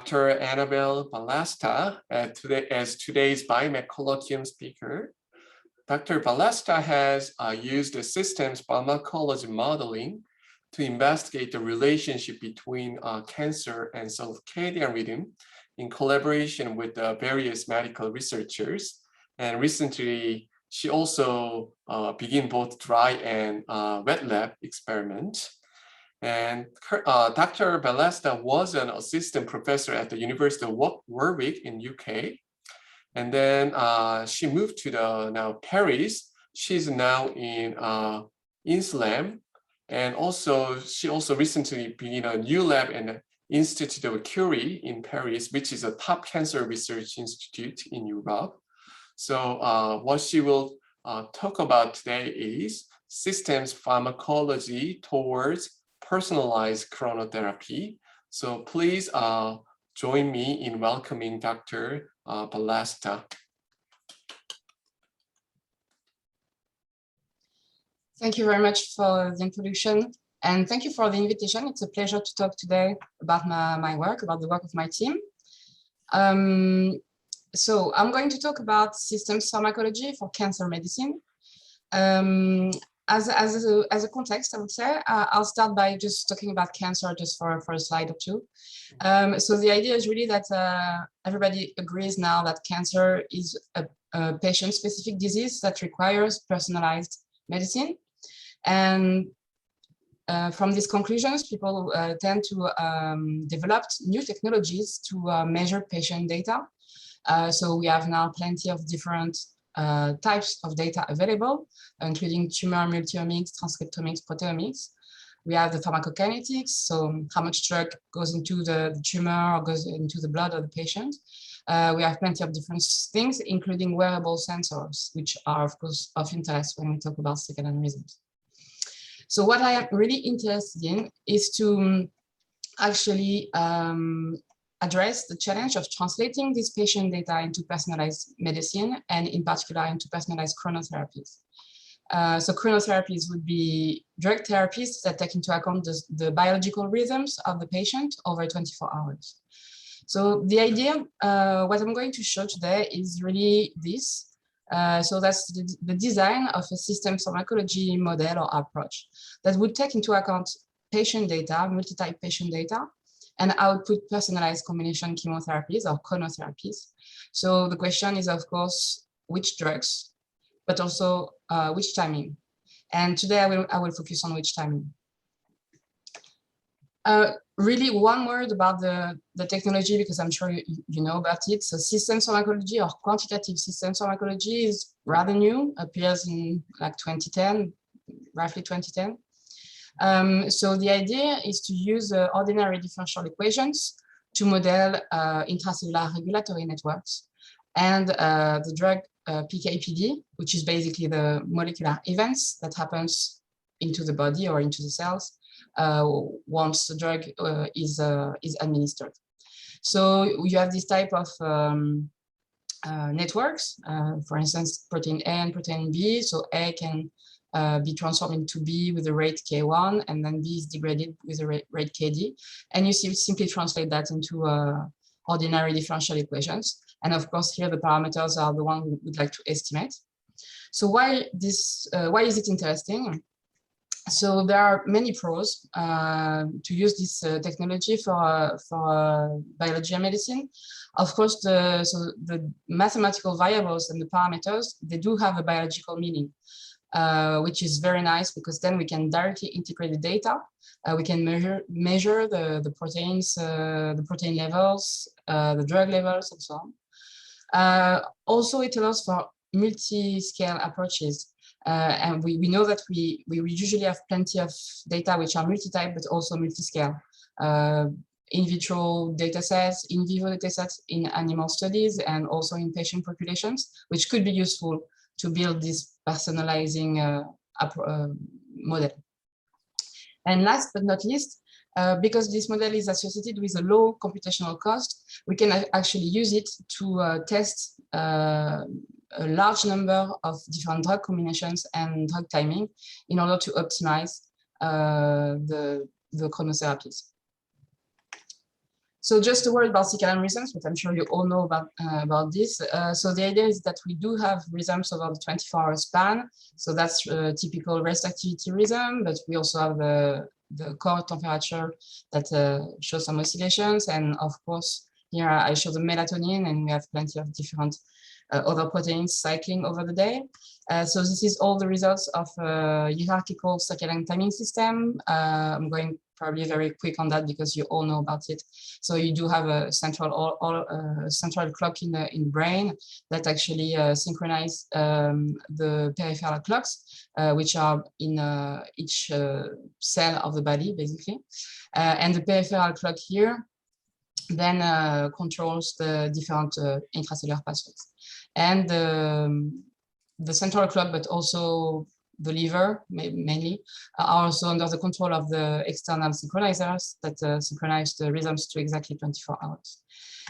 Dr. Annabelle Ballesta as today's biomecologium speaker. Dr. Ballesta has used the systems pharmacology modeling to investigate the relationship between cancer and circadian rhythm in collaboration with various medical researchers. And recently, she also began both dry and wet lab experiments. And Dr. Ballesta was an assistant professor at the University of Warwick in UK. And then she moved to Paris. She's now in Islam. And also, she also recently began a new lab in the Institute of Curie in Paris, which is a top cancer research institute in Europe. So what she will talk about today is systems pharmacology towards personalized chronotherapy. So please join me in welcoming Dr. Ballesta. Thank you very much for the introduction, and thank you for the invitation. It's a pleasure to talk today about my work, about the work of my team. So I'm going to talk about systems pharmacology for cancer medicine. As a context, I would say, I'll start by just talking about cancer just for a slide or two. So the idea is really that everybody agrees now that cancer is a patient-specific disease that requires personalized medicine. And from these conclusions, people tend to develop new technologies to measure patient data. So we have now plenty of different types of data available, including tumor multiomics, transcriptomics, proteomics. We have the pharmacokinetics, so how much drug goes into the tumor or goes into the blood of the patient. We have plenty of different things, including wearable sensors, which are, of course, of interest when we talk about circadian rhythms. So what I am really interested in is to actually address the challenge of translating this patient data into personalized medicine, and in particular into personalized chronotherapies. So chronotherapies would be drug therapies that take into account the biological rhythms of the patient over 24 hours. So the idea, what I'm going to show today is really this. So that's the design of a systems pharmacology model or approach that would take into account patient data, multi-type patient data, and output personalized combination chemotherapies or chronotherapies. So the question is, of course, which drugs, but also which timing. And today I will focus on which timing. Really one word about the technology, because I'm sure you know about it. So systems pharmacology or quantitative systems pharmacology is rather new, appears in like 2010, roughly 2010. So the idea is to use ordinary differential equations to model intracellular regulatory networks and the drug PK/PD, which is basically the molecular events that happens into the body or into the cells once the drug is administered. So you have this type of networks, for instance, protein A and protein B. So A can be transformed into B with the rate K1, and then B is degraded with the rate KD. And you simply translate that into ordinary differential equations. And of course, here the parameters are the one we would like to estimate. So why is it interesting? So there are many pros to use this technology for biology and medicine. Of course, the mathematical variables and the parameters, they do have a biological meaning. Which is very nice, because then we can directly integrate the data. We can measure the proteins, the protein levels, the drug levels, and so on. Also, it allows for multi-scale approaches. And we know that we usually have plenty of data which are multi-type, but also multi-scale. In vitro data sets, in vivo data sets in animal studies, and also in patient populations, which could be useful to build this personalizing model. And last but not least, because this model is associated with a low computational cost, we can actually use it to test a large number of different drug combinations and drug timing in order to optimize the chronotherapies. So just a word about circadian rhythms, but I'm sure you all know about this. So the idea is that we do have rhythms over the 24-hour span. So that's typical rest activity rhythm, but we also have the core temperature that shows some oscillations. And of course, here I show the melatonin, and we have plenty of different other proteins cycling over the day. So this is all the results of a hierarchical circadian timing system. I'm going probably very quick on that because you all know about it. So you do have a central central clock in the brain that actually synchronize the peripheral clocks, which are in each cell of the body, basically. And the peripheral clock here then controls the different intracellular pathways. And the central clock, but also the liver, mainly, are also under the control of the external synchronizers that synchronize the rhythms to exactly 24 hours.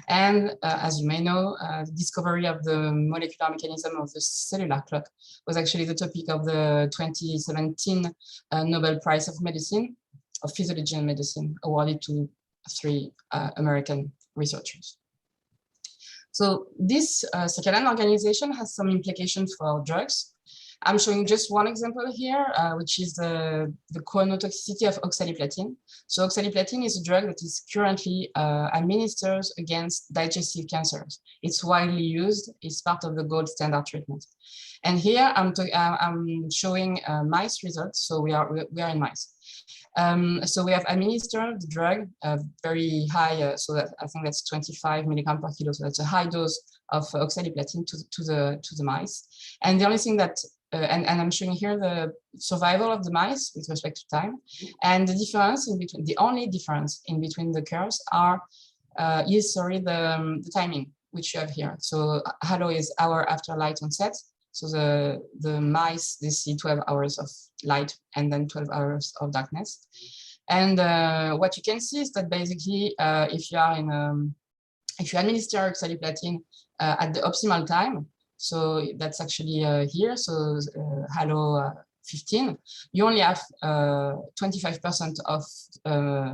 And as you may know, the discovery of the molecular mechanism of the cellular clock was actually the topic of the 2017 Nobel Prize of Medicine, of Physiology and Medicine, awarded to 3 American researchers. So this circadian organization has some implications for drugs. I'm showing just one example here, which is the chronotoxicity of oxaliplatin. So oxaliplatin is a drug that is currently administered against digestive cancers. It's widely used. It's part of the gold standard treatment. And here I'm showing mice results. So we are in mice. So we have administered the drug very high, so that I think that's 25 milligrams per kilo. So that's a high dose of oxaliplatin to the mice. And the only thing that and I'm showing here the survival of the mice with respect to time, and the difference in between, the only difference in between the curves is the timing, which you have here. So halo is hour after light onset. So the mice, they see 12 hours of light and then 12 hours of darkness. And what you can see is that basically, if you administer oxaliplatin at the optimal time, so that's actually here, so halo 15, you only have 25% of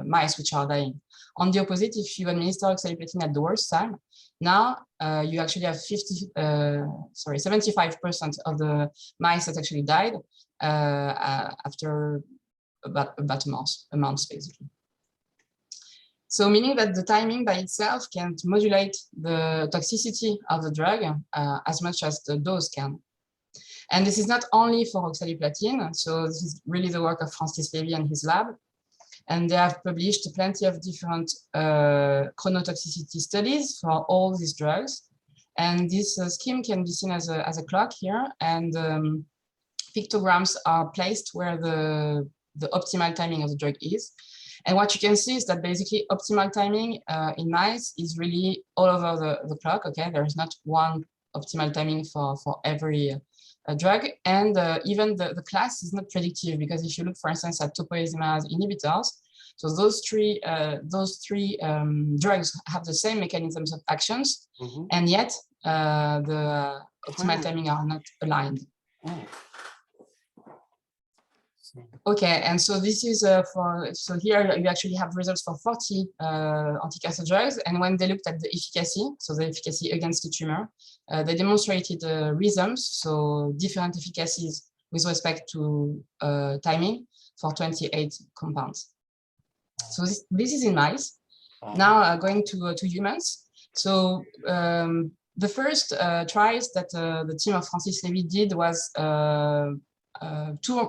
mice which are dying. On the opposite, if you administer oxaliplatin at the worst time, now you actually have 75% of the mice that actually died after about a month basically. So meaning that the timing by itself can modulate the toxicity of the drug as much as the dose can. And this is not only for oxaliplatin. So this is really the work of Francis Levy and his lab. And they have published plenty of different chronotoxicity studies for all these drugs. And this scheme can be seen as a clock here. And pictograms are placed where the optimal timing of the drug is. And what you can see is that basically optimal timing in mice is really all over the clock. Okay, there is not one optimal timing for every drug, and even the class is not predictive, because if you look, for instance, at topoisomerase inhibitors, so those three drugs have the same mechanisms of actions, and yet the optimal timing are not aligned. Okay, and so this is so here you actually have results for 40 anti-cancer drugs, and when they looked at the efficacy, so the efficacy against the tumor, they demonstrated rhythms, so different efficacies with respect to timing for 28 compounds. So this is in mice. Now going to humans. So the first trials that the team of Francis Levy did was 2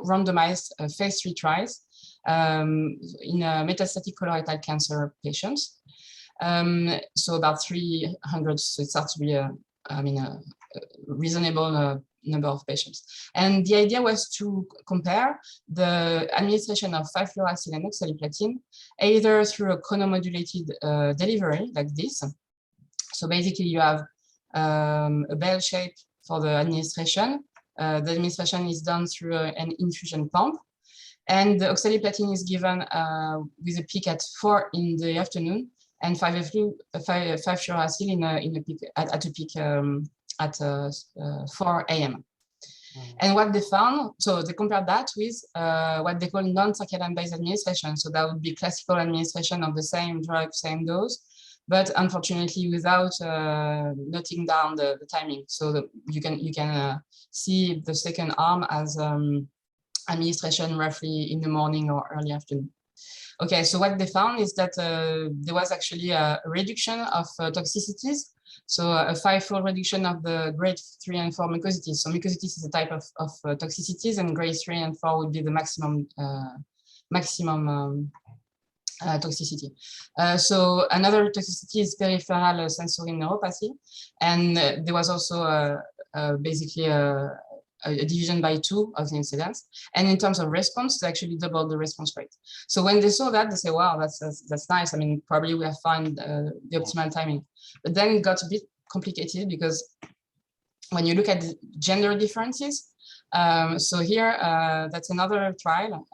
randomized phase 3 trials in metastatic colorectal cancer patients. So about 300, so it starts to be a reasonable number of patients. And the idea was to compare the administration of 5-fluorouracil and oxaliplatin either through a chronomodulated delivery like this. So basically you have a bell shape for the administration. The administration is done through an infusion pump, and the oxaliplatin is given with a peak at 4 in the afternoon, and 5-fluorouracil at a peak at 4 a.m. And what they found, so they compared that with what they call non-circadian based administration. So that would be classical administration of the same drug, same dose, but unfortunately without noting down the timing. So you can see the second arm as administration roughly in the morning or early afternoon. Okay, so what they found is that there was actually a reduction of toxicities. So a 5-fold reduction of the grade 3 and 4 mucosities. So mucosities is a type of toxicities, and grade 3 and 4 would be the maximum toxicity. So another toxicity is peripheral sensory neuropathy, and there was also basically a division by 2 of the incidence. And in terms of response, they actually doubled the response rate. So when they saw that, they say, wow, that's nice. I mean, probably we have found the optimal timing. But then it got a bit complicated, because when you look at the gender differences, so here, that's another trial,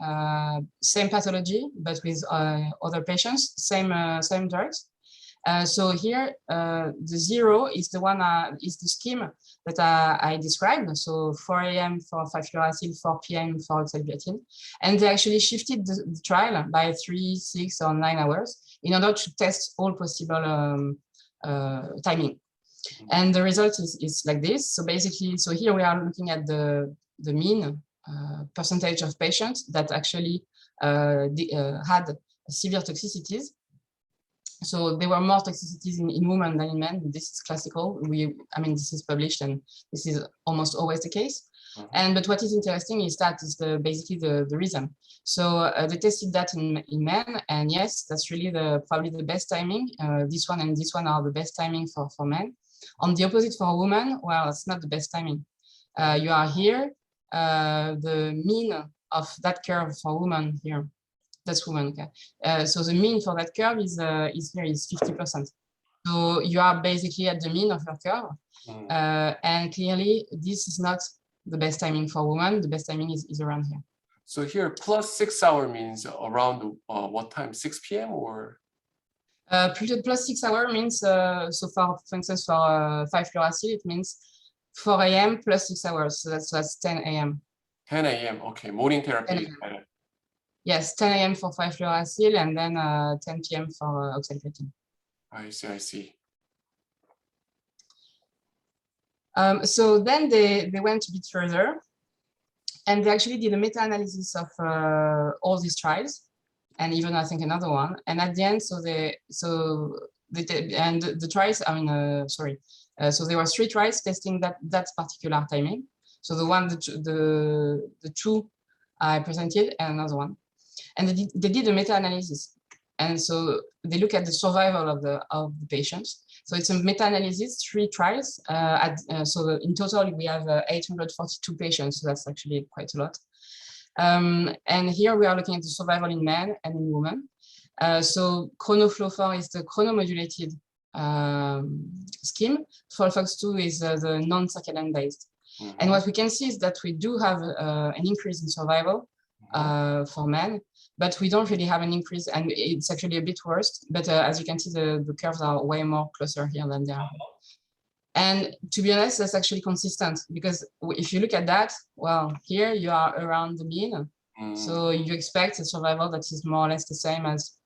same pathology, but with other patients, same drugs. So here, the 0 is the one, is the scheme that I described. So 4 a.m. for 5-fluorouracil, 4 p.m. for oxaliplatin. And they actually shifted the trial by 3, 6, or 9 hours in order to test all possible timing. And the result is like this. So basically, so here we are looking at the mean percentage of patients that actually had severe toxicities. So there were more toxicities in women than in men. This is classical. I mean, this is published, and this is almost always the case. But what is interesting is that is basically the reason. So they tested that in men, and yes, that's really probably the best timing. This one and this one are the best timing for men. On the opposite for women, well, it's not the best timing. You are here. The mean of that curve for women here. That's women, okay. So the mean for that curve is 50%. So you are basically at the mean of your curve. And clearly, this is not the best timing for women. The best timing is around here. So here, plus 6 hour means around what time? 6 p.m. or? Plus 6 hour means, so for instance, for 5-fluorouracil, it means 4 a.m. plus 6 hours. So that's 10 a.m. 10 a.m. Okay, morning therapy is better. Yes, 10 a.m. for 5-fluorouracil, and then 10 p.m. for oxaliplatin. I see. So then they went a bit further, and they actually did a meta-analysis of all these trials, and even I think another one. And at the end, so the trials, I mean, so there were 3 trials testing that particular timing. So the one, the 2 I presented, and another one. And they did a meta-analysis, and so they look at the survival of the patients. So it's a meta-analysis, 3 trials. So in total we have 842 patients. So that's actually quite a lot. And here we are looking at the survival in men and in women. So ChronoFlow4 is the chronomodulated scheme. FOLFOX2 is the non-circadian based. And what we can see is that we do have an increase in survival for men, but we don't really have an increase, and it's actually a bit worse. But as you can see, the curves are way more closer here than there. And to be honest, that's actually consistent, because if you look at that, well, here you are around the mean. So you expect a survival that is more or less the same as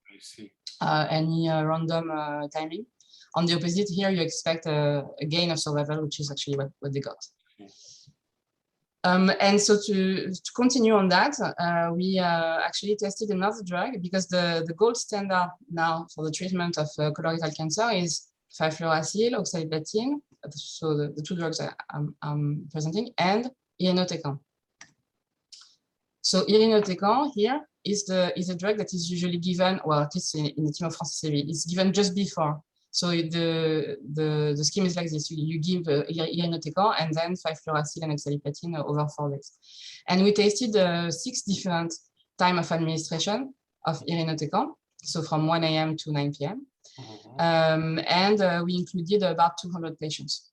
any random timing. On the opposite, here you expect a gain of survival, which is actually what they got. And so to continue on that, we actually tested another drug, because the gold standard now for the treatment of colorectal cancer is 5-fluorouracil, oxaliplatin, so the 2 drugs I'm presenting, and irinotecan. So irinotecan here is a drug that is usually given, well, at least in the team of Francis Séville, it's given just before. So the scheme is like this: you give irinotecan and then 5-fluorouracil and oxaliplatin over 4 days. And we tested 6 different time of administration of irinotecan, so from 1 a.m. to 9 p.m. And we included about 200 patients.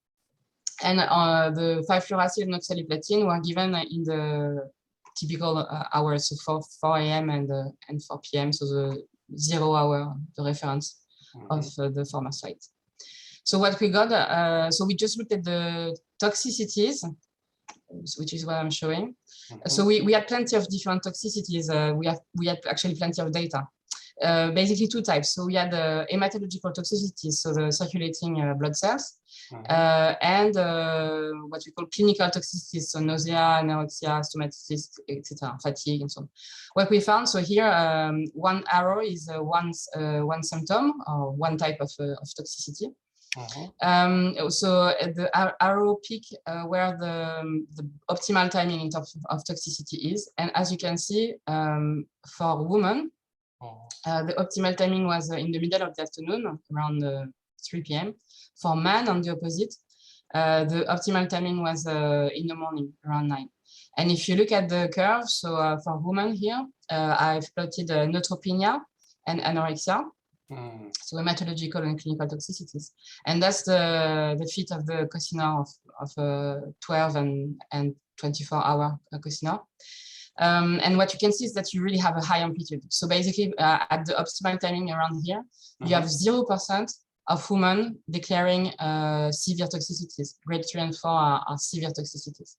And the 5-fluorouracil and oxaliplatin were given in the typical hours, so 4 a.m. and 4 p.m. So the 0 hour, the reference of the former slide. So what we got, so we just looked at the toxicities, which is what I'm showing. So we had plenty of different toxicities. We had actually plenty of data. basically two types. So we had the hematological toxicities, so the circulating blood cells, and what we call clinical toxicities, so nausea, anorexia, stomatitis, etc., fatigue, and so on. What we found, so here, one arrow is one symptom or one type of toxicity. So the arrow pick where the optimal timing in terms of toxicity is. And as you can see, for women, the optimal timing was in the middle of the afternoon, around 3 p.m. For men, on the opposite, the optimal timing was in the morning, around 9. And if you look at the curve, so for women here, I've plotted neutropenia and anorexia. So hematological and clinical toxicities. And that's the fit of the questionnaire of 12 and 24-hour questionnaire. And what you can see is that you really have a high amplitude. So basically, at the optimal timing around here, you have 0% of women declaring severe toxicities. Grade 3 and 4 are severe toxicities.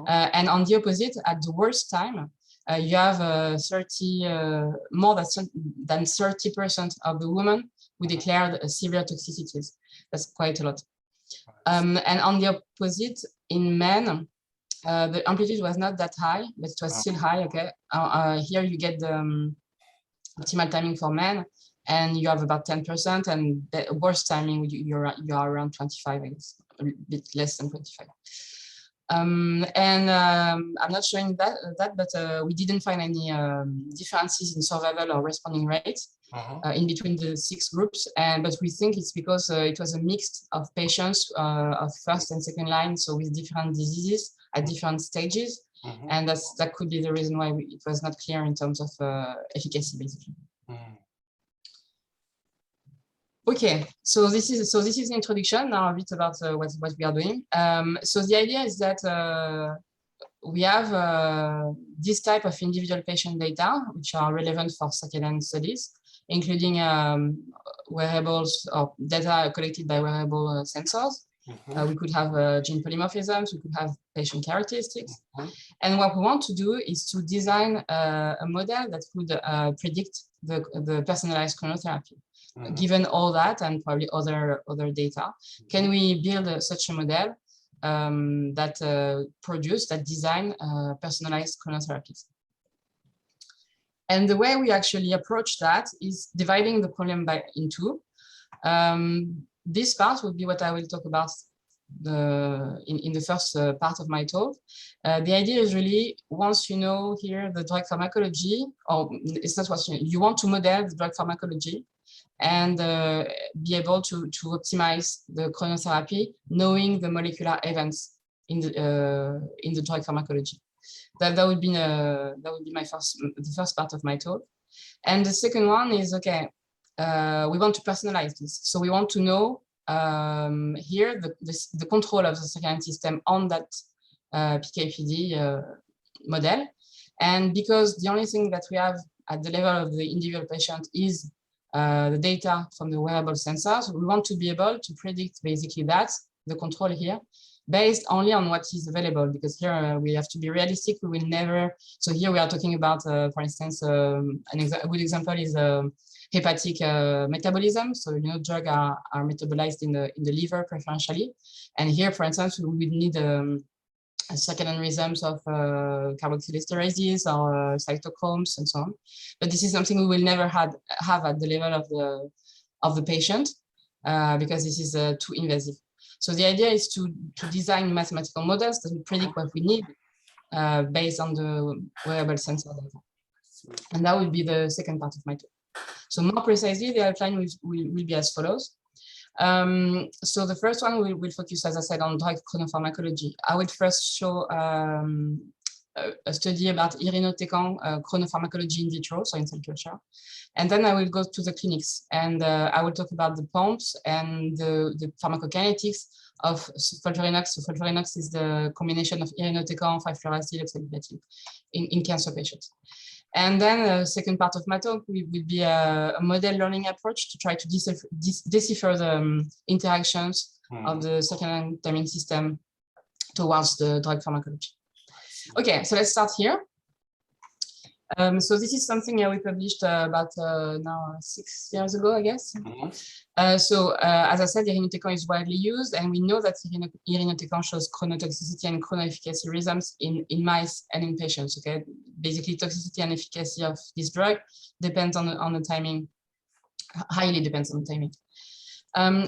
And on the opposite, at the worst time, you have more than 30% of the women who declared severe toxicities. That's quite a lot. And on the opposite, in men, the amplitude was not that high, but it was still high. Okay, here you get the optimal timing for men, and you have about 10%, and the worst timing you are around 25, I guess, a bit less than 25. I'm not showing that, but we didn't find any differences in survival or responding rates in between the 6 groups. But we think it's because it was a mix of patients of first and second line, so with different diseases at different stages. And that could be the reason why it was not clear in terms of efficacy, basically. Okay, so this is the introduction. Now a bit about what we are doing. So the idea is that we have this type of individual patient data, which are relevant for circadian studies, including wearables or data collected by wearable sensors. We could have gene polymorphisms, we could have patient characteristics. And what we want to do is to design a model that would predict the personalized chronotherapy. Given all that and probably other data, can we build such a model that design personalized chronotherapies? And the way we actually approach that is dividing the problem in two. This part would be what I will talk about in the first part of my talk. The idea is really, once you know here the drug pharmacology, or it's not what you want to model the drug pharmacology, and be able to optimize the chronotherapy, knowing the molecular events in the drug pharmacology. That would be the first part of my talk. And the second one is, okay, we want to personalize this. So we want to know here the control of the circadian system on that PK/PD model. And because the only thing that we have at the level of the individual patient is the data from the wearable sensors, we want to be able to predict basically the control here, based only on what is available, because here we have to be realistic. We will never, so here we are talking about, for instance, a good example is hepatic metabolism. So, drugs are metabolized in the liver preferentially. And here, for instance, we would need circadian rhythms of carboxylesterases or cytochromes and so on. But this is something we will never have at the level of the patient because this is too invasive. So the idea is to design mathematical models that will predict what we need based on the wearable sensor data. And that will be the second part of my talk. So more precisely, the outline will be as follows. So the first one will focus, as I said, on drug chronopharmacology. I will first show a study about irinotecan chronopharmacology in vitro, so in cell culture. And then I will go to the clinics, and I will talk about the pumps and the pharmacokinetics of folfirinox. So folfirinox is the combination of irinotecan, 5-fluoroacetyl oxaliplatin in cancer patients. And then the second part of my talk will be a model learning approach to try to decipher the interactions of the circadian timing system towards the drug pharmacology. Okay, so let's start here. So this is something we published about now 6 years ago, I guess. Mhm. As I said, irinotecan is widely used, and we know that irinotecan shows chronotoxicity and chronoefficacy rhythms in mice and in patients. Okay, basically toxicity and efficacy of this drug depends on the timing, highly depends on the timing.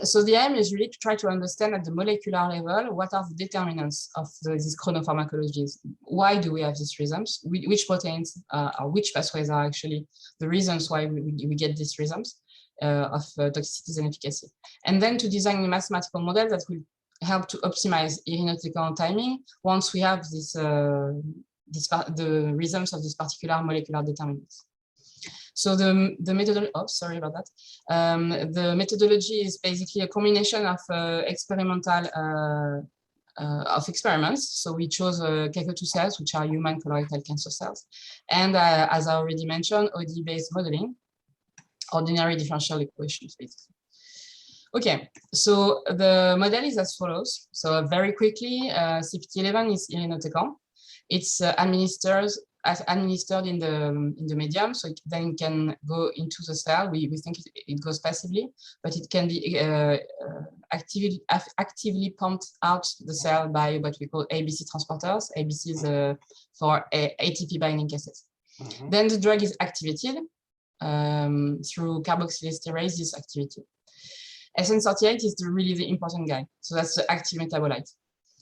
So the aim is really to try to understand at the molecular level what are the determinants of these chronopharmacologies. Why do we have these rhythms? Which proteins or which pathways are actually the reasons why we get these rhythms of toxicities and efficacy? And then to design a mathematical model that will help to optimize irinotecan timing once we have the rhythms of these particular molecular determinants. So the methodology, oh, sorry about that. The methodology is basically a combination of experiments. So we chose Keiko2 cells, which are human colorectal cancer cells. And as I already mentioned, ODE-based modeling, ordinary differential equations, basically. Okay, so the model is as follows. So very quickly, CPT11 is irinotecan. It's administered in the medium, so it then can go into the cell. We think it goes passively, but it can be actively pumped out the cell by what we call ABC transporters. ABC is for ATP binding cassettes. Mm-hmm. Then the drug is activated through carboxylesterases activity. SN38 is really the important guy. So that's the active metabolite.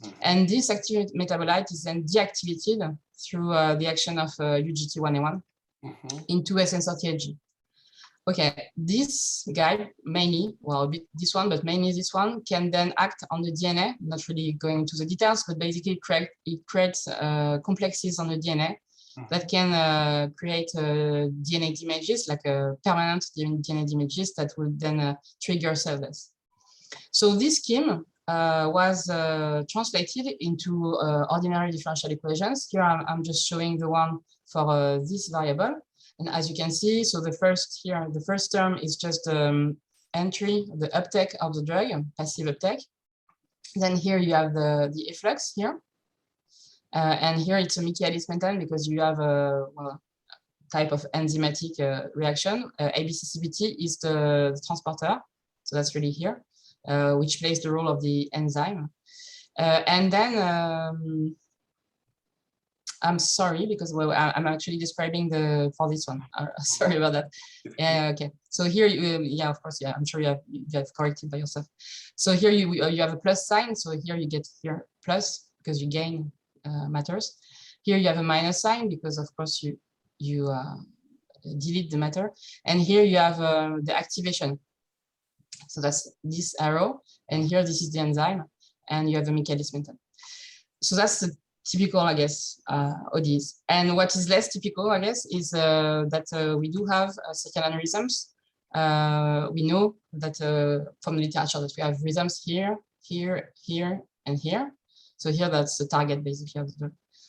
Mm-hmm. And this active metabolite is then deactivated through the action of UGT1A1 mm-hmm. into SN38G. Okay, this guy mainly, well, a bit this one, but mainly this one can then act on the DNA, not really going into the details, but basically it creates complexes on the DNA mm-hmm. that can create DNA damages, like permanent DNA damages that will then trigger cell death. So this scheme was translated into ordinary differential equations. Here I'm just showing the one for this variable. And as you can see, so the first term is just entry, the uptake of the drug, passive uptake. Then here you have the efflux here. And here it's a Michaelis-Menten because you have a type of enzymatic reaction. ABCCBT is the transporter. So that's really here. Which plays the role of the enzyme. And then I'm sorry, because I'm actually describing for this one. Sorry about that. Okay. So here, yeah, of course, yeah, I'm sure you have corrected by yourself. So here you have a plus sign. So here you get here plus because you gain matters. Here you have a minus sign because of course you delete the matter. And here you have the activation. So that's this arrow, and here this is the enzyme, and you have the Michaelis-Menten. So that's the typical, I guess, ODs. And what is less typical, I guess, is that we do have circadian rhythms. We know that from the literature that we have rhythms here, here, here, and here. So here that's the target basically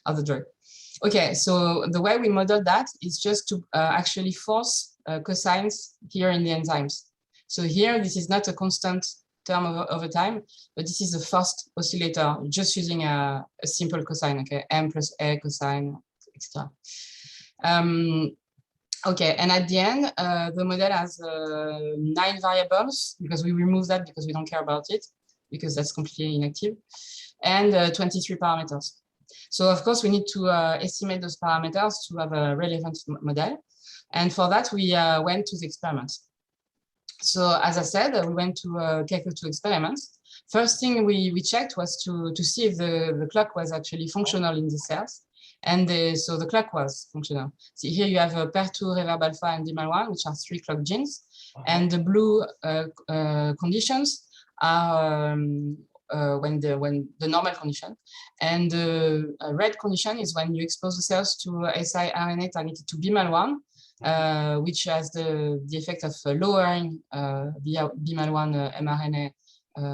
of the drug. Okay, so the way we model that is just to actually force cosines here in the enzymes. So here, this is not a constant term over time, but this is a first oscillator, just using a simple cosine, okay, m plus a cosine, etc. Okay, and at the end, the model has 9 variables, because we remove that because we don't care about it, because that's completely inactive, and 23 parameters. So of course, we need to estimate those parameters to have a relevant model. And for that, we went to the experiments. So as I said, we went to Keiko2 experiments. First thing we checked was to see if the clock was actually functional in the cells. And so the clock was functional. See here you have PER2, reverb alpha, and DMAL1, which are 3 clock genes. And the blue conditions are when the normal condition. And the red condition is when you expose the cells to siRNA targeted to BMAL1. Which has the effect of lowering the BMAL1 mRNA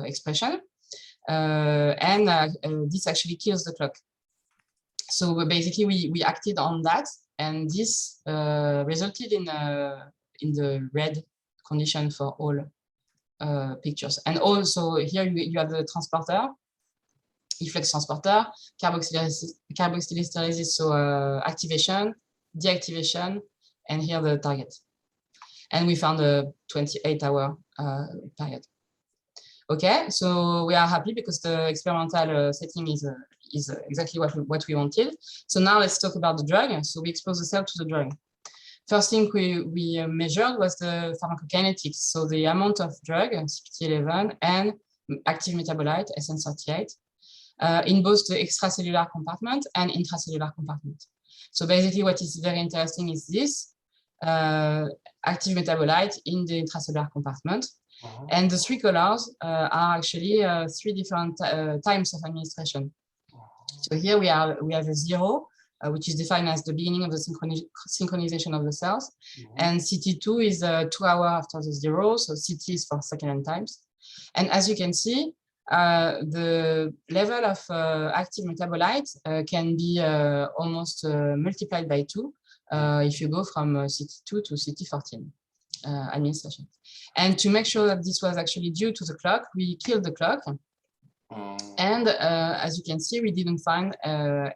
expression, and this actually kills the clock. So basically, we acted on that, and this resulted in the red condition for all pictures. And also here you have the transporter, efflux transporter, carboxylesterases, so activation. deactivation, and here the target. And we found a 28-hour period. Okay, so we are happy because the experimental setting is exactly what we wanted. So now let's talk about the drug. So we expose the cell to the drug. First thing we measured was the pharmacokinetics, so the amount of drug, CPT11, and active metabolite, SN38, in both the extracellular compartment and intracellular compartment. So basically what is very interesting is this active metabolite in the intracellular compartment. And the three colors are actually three different times of administration. So here we have a 0, which is defined as the beginning of the synchronization of the cells. And CT2 is 2 hours after the 0, so CT is for second times. And as you can see, the level of active metabolite can be almost multiplied by 2 if you go from CT2 to CT14 administration. And to make sure that this was actually due to the clock, we killed the clock. And as you can see, we didn't find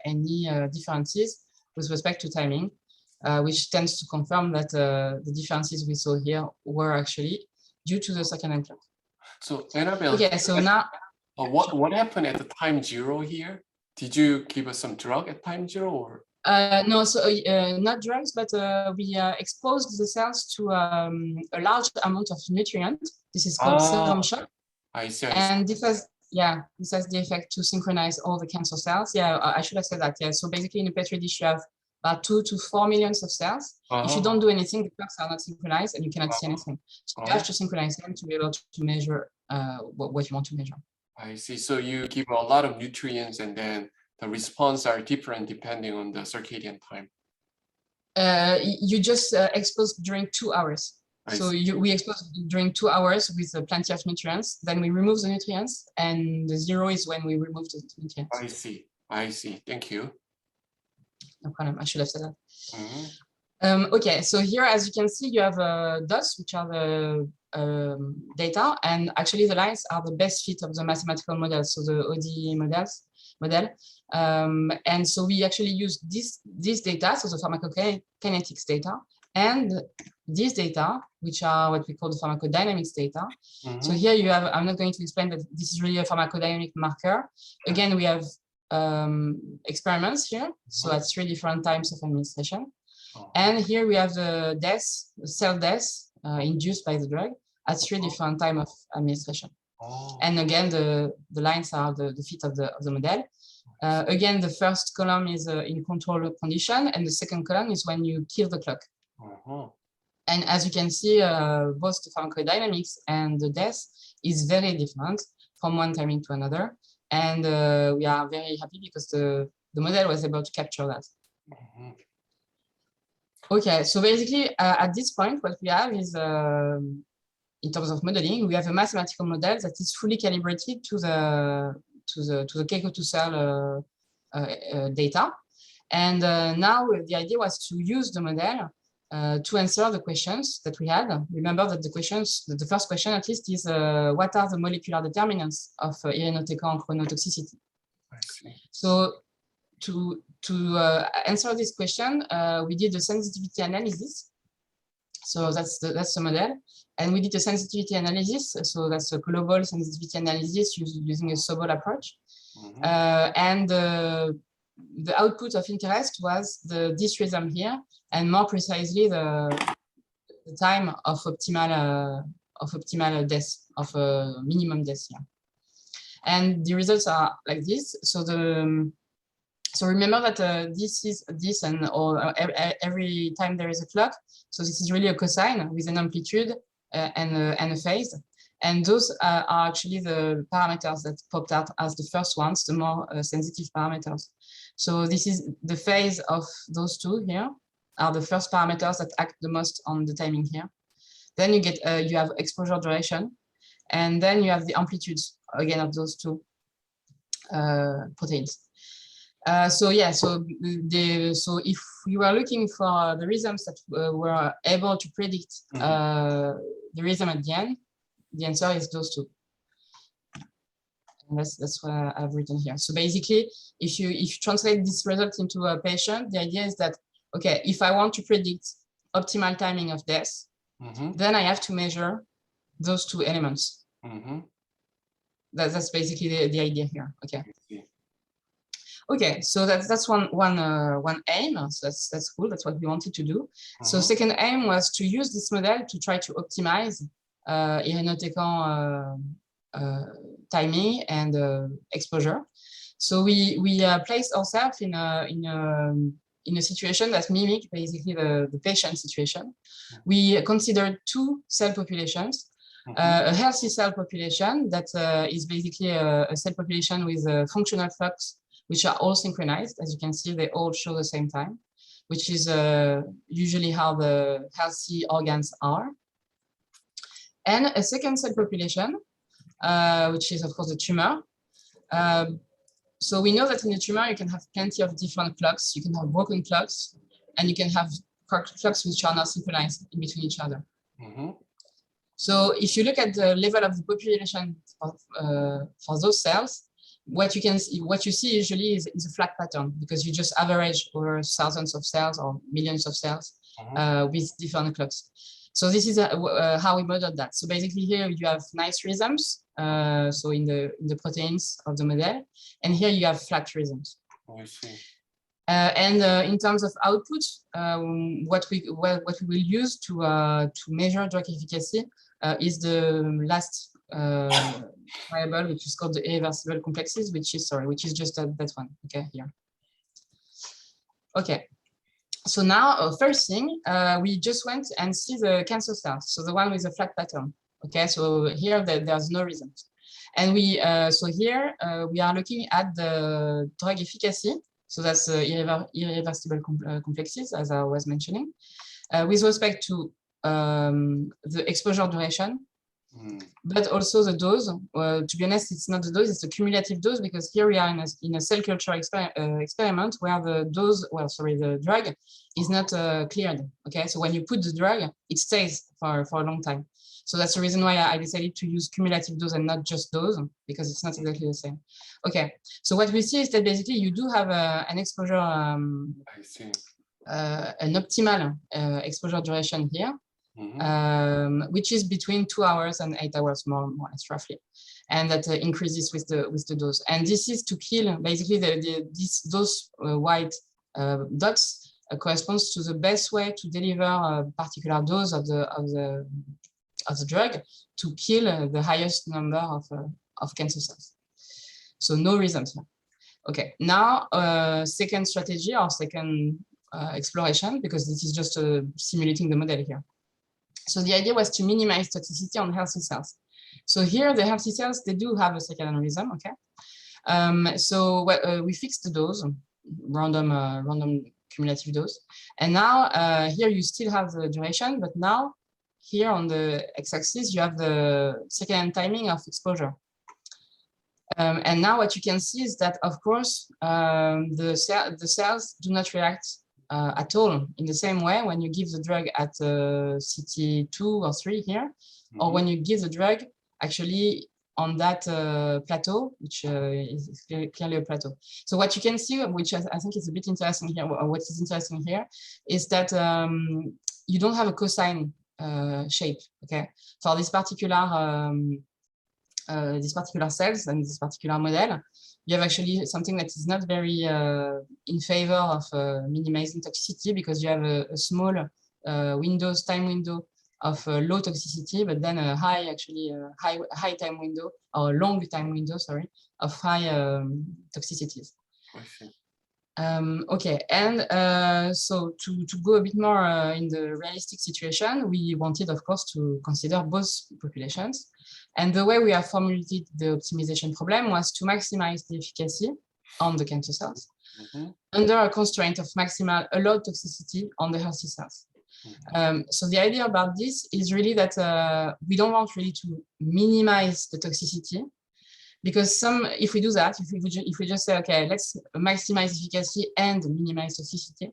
any differences with respect to timing, which tends to confirm that the differences we saw here were actually due to the circadian clock. So Annabelle, okay, so now what happened at the time 0 here? Did you give us some drug at time 0 or? No, so not drugs, but we exposed the cells to a large amount of nutrient. This is called serum shock. I see. And this has, this has the effect to synchronize all the cancer cells. I should have said that. So basically in a petri dish, you have about 2 to 4 million of cells. If you don't do anything, the clocks are not synchronized and you cannot see anything. So you have to synchronize them to be able to measure what you want to measure. I see. So you give a lot of nutrients and then the response are different depending on the circadian time. You just expose during 2 hours. So we expose during 2 hours with plenty of nutrients. Then we remove the nutrients, and the 0 is when we remove the nutrients. I see. I see. Thank you. No problem. I should have said that. Okay, so here, as you can see, you have dots, which are the data, and actually the lines are the best fit of the mathematical models, so the ODE model. And so we actually use this data, so the pharmacokinetics data, and these data, which are what we call the pharmacodynamics data. So here you have, I'm not going to explain that this is really a pharmacodynamic marker. Again, we have experiments here, so at 3 different times of administration. And here we have the cell death induced by the drug at 3 different times of administration. And again, the lines are the fit of the model. Again, the first column is in control condition, and the second column is when you kill the clock. And as you can see, both the pharmacodynamics and the death is very different from one timing to another. And we are very happy because the model was able to capture that. Okay, so basically, at this point, what we have is, in terms of modeling, we have a mathematical model that is fully calibrated to the Keiko2 cell data. And now the idea was to use the model to answer the questions that we had. Remember that the first question at least is what are the molecular determinants of irinotecan chronotoxicity? So to answer this question, we did the sensitivity analysis. So that's the model. And we did a sensitivity analysis. So that's a global sensitivity analysis using a Sobol approach. And the output of interest was this rhythm here, and more precisely the time of optimal death, of minimum death here. And the results are like this. So remember that this and every time there is a clock. So this is really a cosine with an amplitude and a phase. And those are actually the parameters that popped out as the first ones, the more sensitive parameters. So this is the phase of those two here are the first parameters that act the most on the timing here. Then you get you have exposure duration, and then you have the amplitudes again of those two proteins. So if we were looking for the rhythms that were able to predict the rhythm at the end, the answer is those two. And that's what I've written here. So basically, if you translate this result into a patient, the idea is that okay, if I want to predict optimal timing of death, then I have to measure those two elements. That's basically the idea here. Okay. Okay, so that's one aim. So that's cool. That's what we wanted to do. So second aim was to use this model to try to optimize irinotecan timing and exposure. So we placed ourselves in a situation that mimic basically the patient situation. We considered two cell populations. A healthy cell population that is basically a cell population with a functional flux, which are all synchronized. As you can see, they all show the same time, which is usually how the healthy organs are. And a second cell population, which is of course the tumor. So we know that in the tumor, you can have plenty of different clocks. You can have broken clocks, and you can have clocks which are not synchronized in between each other. So if you look at the level of the population for those cells, what you see usually is a flat pattern, because you just average over thousands of cells or millions of cells with different clocks. So this is how we modeled that. So basically here you have nice rhythms, so in the proteins of the model, and here you have flat rhythms. I see. And in terms of output, what we will use to measure drug efficacy is the last variable, which is called the irreversible complexes, which is just that one. Okay, here. Okay. So now, first thing, we just went and see the cancer cells. So the one with a flat pattern. Okay, so here there's no reasons. And so here we are looking at the drug efficacy. So that's irreversible complexes, as I was mentioning, with respect to the exposure duration, but also the dose. To be honest, it's not the dose, it's the cumulative dose, because here we are in a cell culture experiment where the dose, the drug is not cleared. Okay, so when you put the drug, it stays for a long time. So that's the reason why I decided to use cumulative dose and not just dose, because it's not exactly the same. Okay, so what we see is that basically you do have an exposure, an optimal exposure duration here, which is between 2 hours and 8 hours, more or less roughly, and that increases with the dose. And this is to kill basically those white dots corresponds to the best way to deliver a particular dose of the drug to kill the highest number of cancer cells. So no reasons. Okay, now second strategy or second exploration, because this is just simulating the model here. So the idea was to minimize toxicity on healthy cells. So here the healthy cells, they do have a circadian rhythm, okay? So we fixed the dose, random cumulative dose. And now here you still have the duration, but now here on the x-axis, you have the circadian timing of exposure. And now what you can see is that, of course, the cells do not react at all in the same way when you give the drug at CT2 or 3 here, or when you give the drug actually on that plateau, which is clearly a plateau. So what you can see, which I think is a bit interesting here, or what is interesting here, is that you don't have a cosine shape, okay? For this particular cells and this particular model, you have actually something that is not very in favor of minimizing toxicity, because you have a small time window of low toxicity, but then a high time window, or long time window, sorry, of high toxicities. Okay, and so to go a bit more in the realistic situation, we wanted, of course, to consider both populations. And the way we have formulated the optimization problem was to maximize the efficacy on the cancer cells under a constraint of maximal allowed toxicity on the healthy cells. So the idea about this is really that we don't want really to minimize the toxicity, because if we do that, if we just say, okay, let's maximize efficacy and minimize toxicity,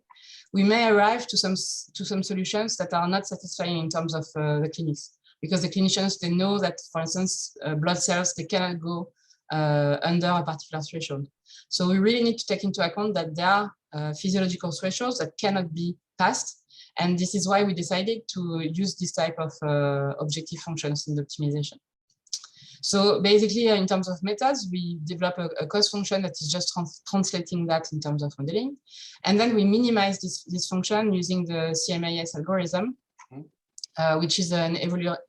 we may arrive to some solutions that are not satisfying in terms of the clinics, because the clinicians, they know that, for instance, blood cells, they cannot go under a particular threshold. So we really need to take into account that there are physiological thresholds that cannot be passed. And this is why we decided to use this type of objective functions in the optimization. So basically, in terms of methods, we develop a cost function that is just translating that in terms of modeling. And then we minimize this function using the CMAS algorithm, which is an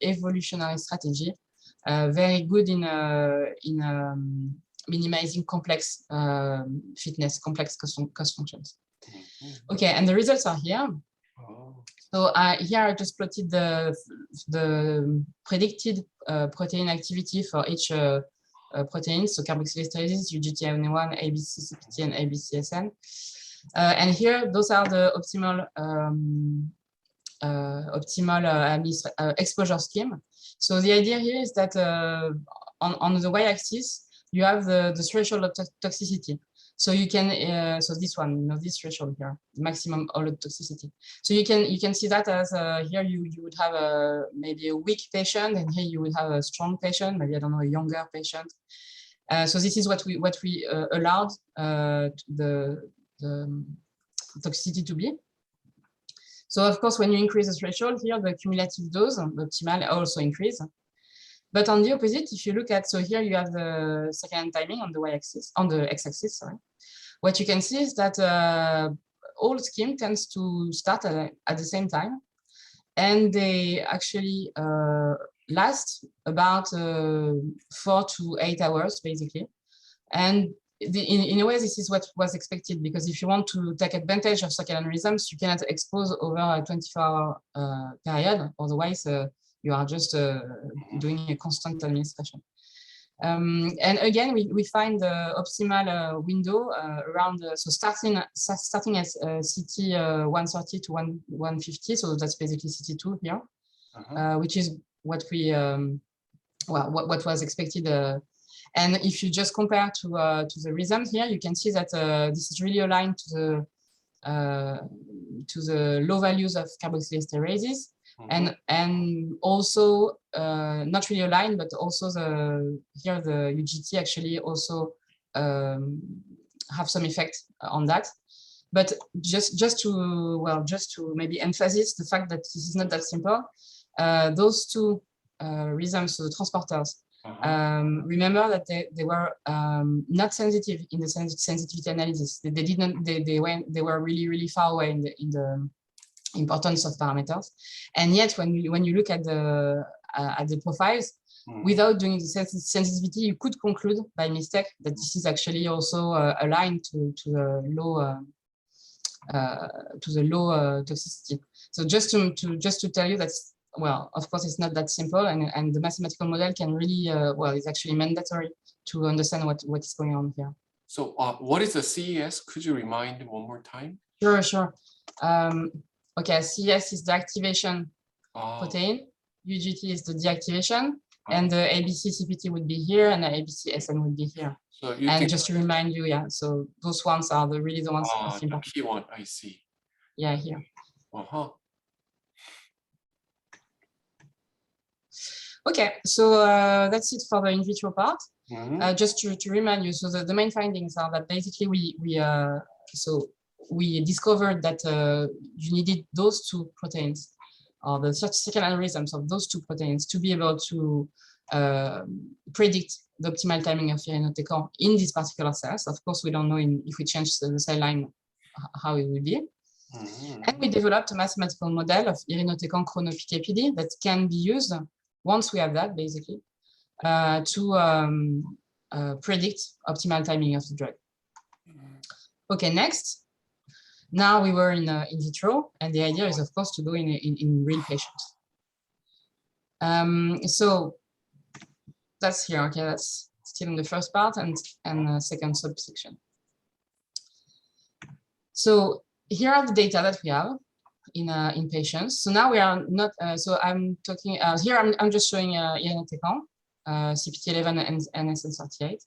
evolutionary strategy, very good in minimizing complex fitness, complex cost functions. Okay, and the results are here. So here I just plotted the predicted protein activity for each protein, so carboxylesterases, UGT1A1, ABC-CPT, and ABC-SN. And here, those are the optimal exposure scheme. So the idea here is that on the y-axis, you have the threshold of toxicity. So you can, so this one, you know, this threshold here, maximum allowed toxicity. So you can see that as here you would have maybe a weak patient, and here you would have a strong patient, maybe I don't know, a younger patient. So this is what we allowed the toxicity to be. So of course, when you increase the threshold here, the cumulative dose, the optimal, also increase. But on the opposite, if you look at, so here you have the circadian timing on the y-axis, on the x-axis, sorry. What you can see is that all scheme tends to start at the same time, and they actually last about 4 to 8 hours, basically. And in a way, this is what was expected, because if you want to take advantage of circadian rhythms, you cannot expose over a 24-hour period, otherwise you are just doing a constant administration. And again, we find the optimal window around, so starting at CT 130 to 150, so that's basically CT2 here, which is what we, well, what was expected. And if you just compare to the rhythm here, you can see that this is really aligned to the low values of carboxylesterases. And also not really aligned, but also here the UGT actually also have some effect on that. But just to maybe emphasize the fact that this is not that simple. Those two rhythms, so the transporters, remember that they were not sensitive in the sensitivity analysis. They were really far away in the importance of parameters, and yet when you look at the profiles, without doing the sensitivity, you could conclude by mistake that this is actually also aligned to the low toxicity. So just to tell you that, well, of course it's not that simple, and the mathematical model can really well, it's actually mandatory to understand what is going on here. So what is the CES? Could you remind one more time? Sure. Okay, CES is the activation protein, UGT is the deactivation, and the ABC-CPT would be here, and the ABC-SN would be here. So and just to remind you, yeah, so those ones are really the ones of important. The key one, I see. Yeah, here. Okay, so that's it for the in vitro part. Just to remind you, so the main findings are that basically we discovered that you needed those two proteins, or the circadian rhythms of those two proteins, to be able to predict the optimal timing of irinotecan in these particular cells. Of course, we don't know if we change the cell line how it will be. And we developed a mathematical model of irinotecan Chrono-Pde that can be used once we have that, basically, to predict optimal timing of the drug. Okay, next. Now we were in vitro, and the idea is, of course, to go in real patients. So that's here. Okay, that's still in the first part and second subsection. So here are the data that we have in patients. So now we are not. So I'm talking here. I'm just showing irinotecan, CPT11 and SN38,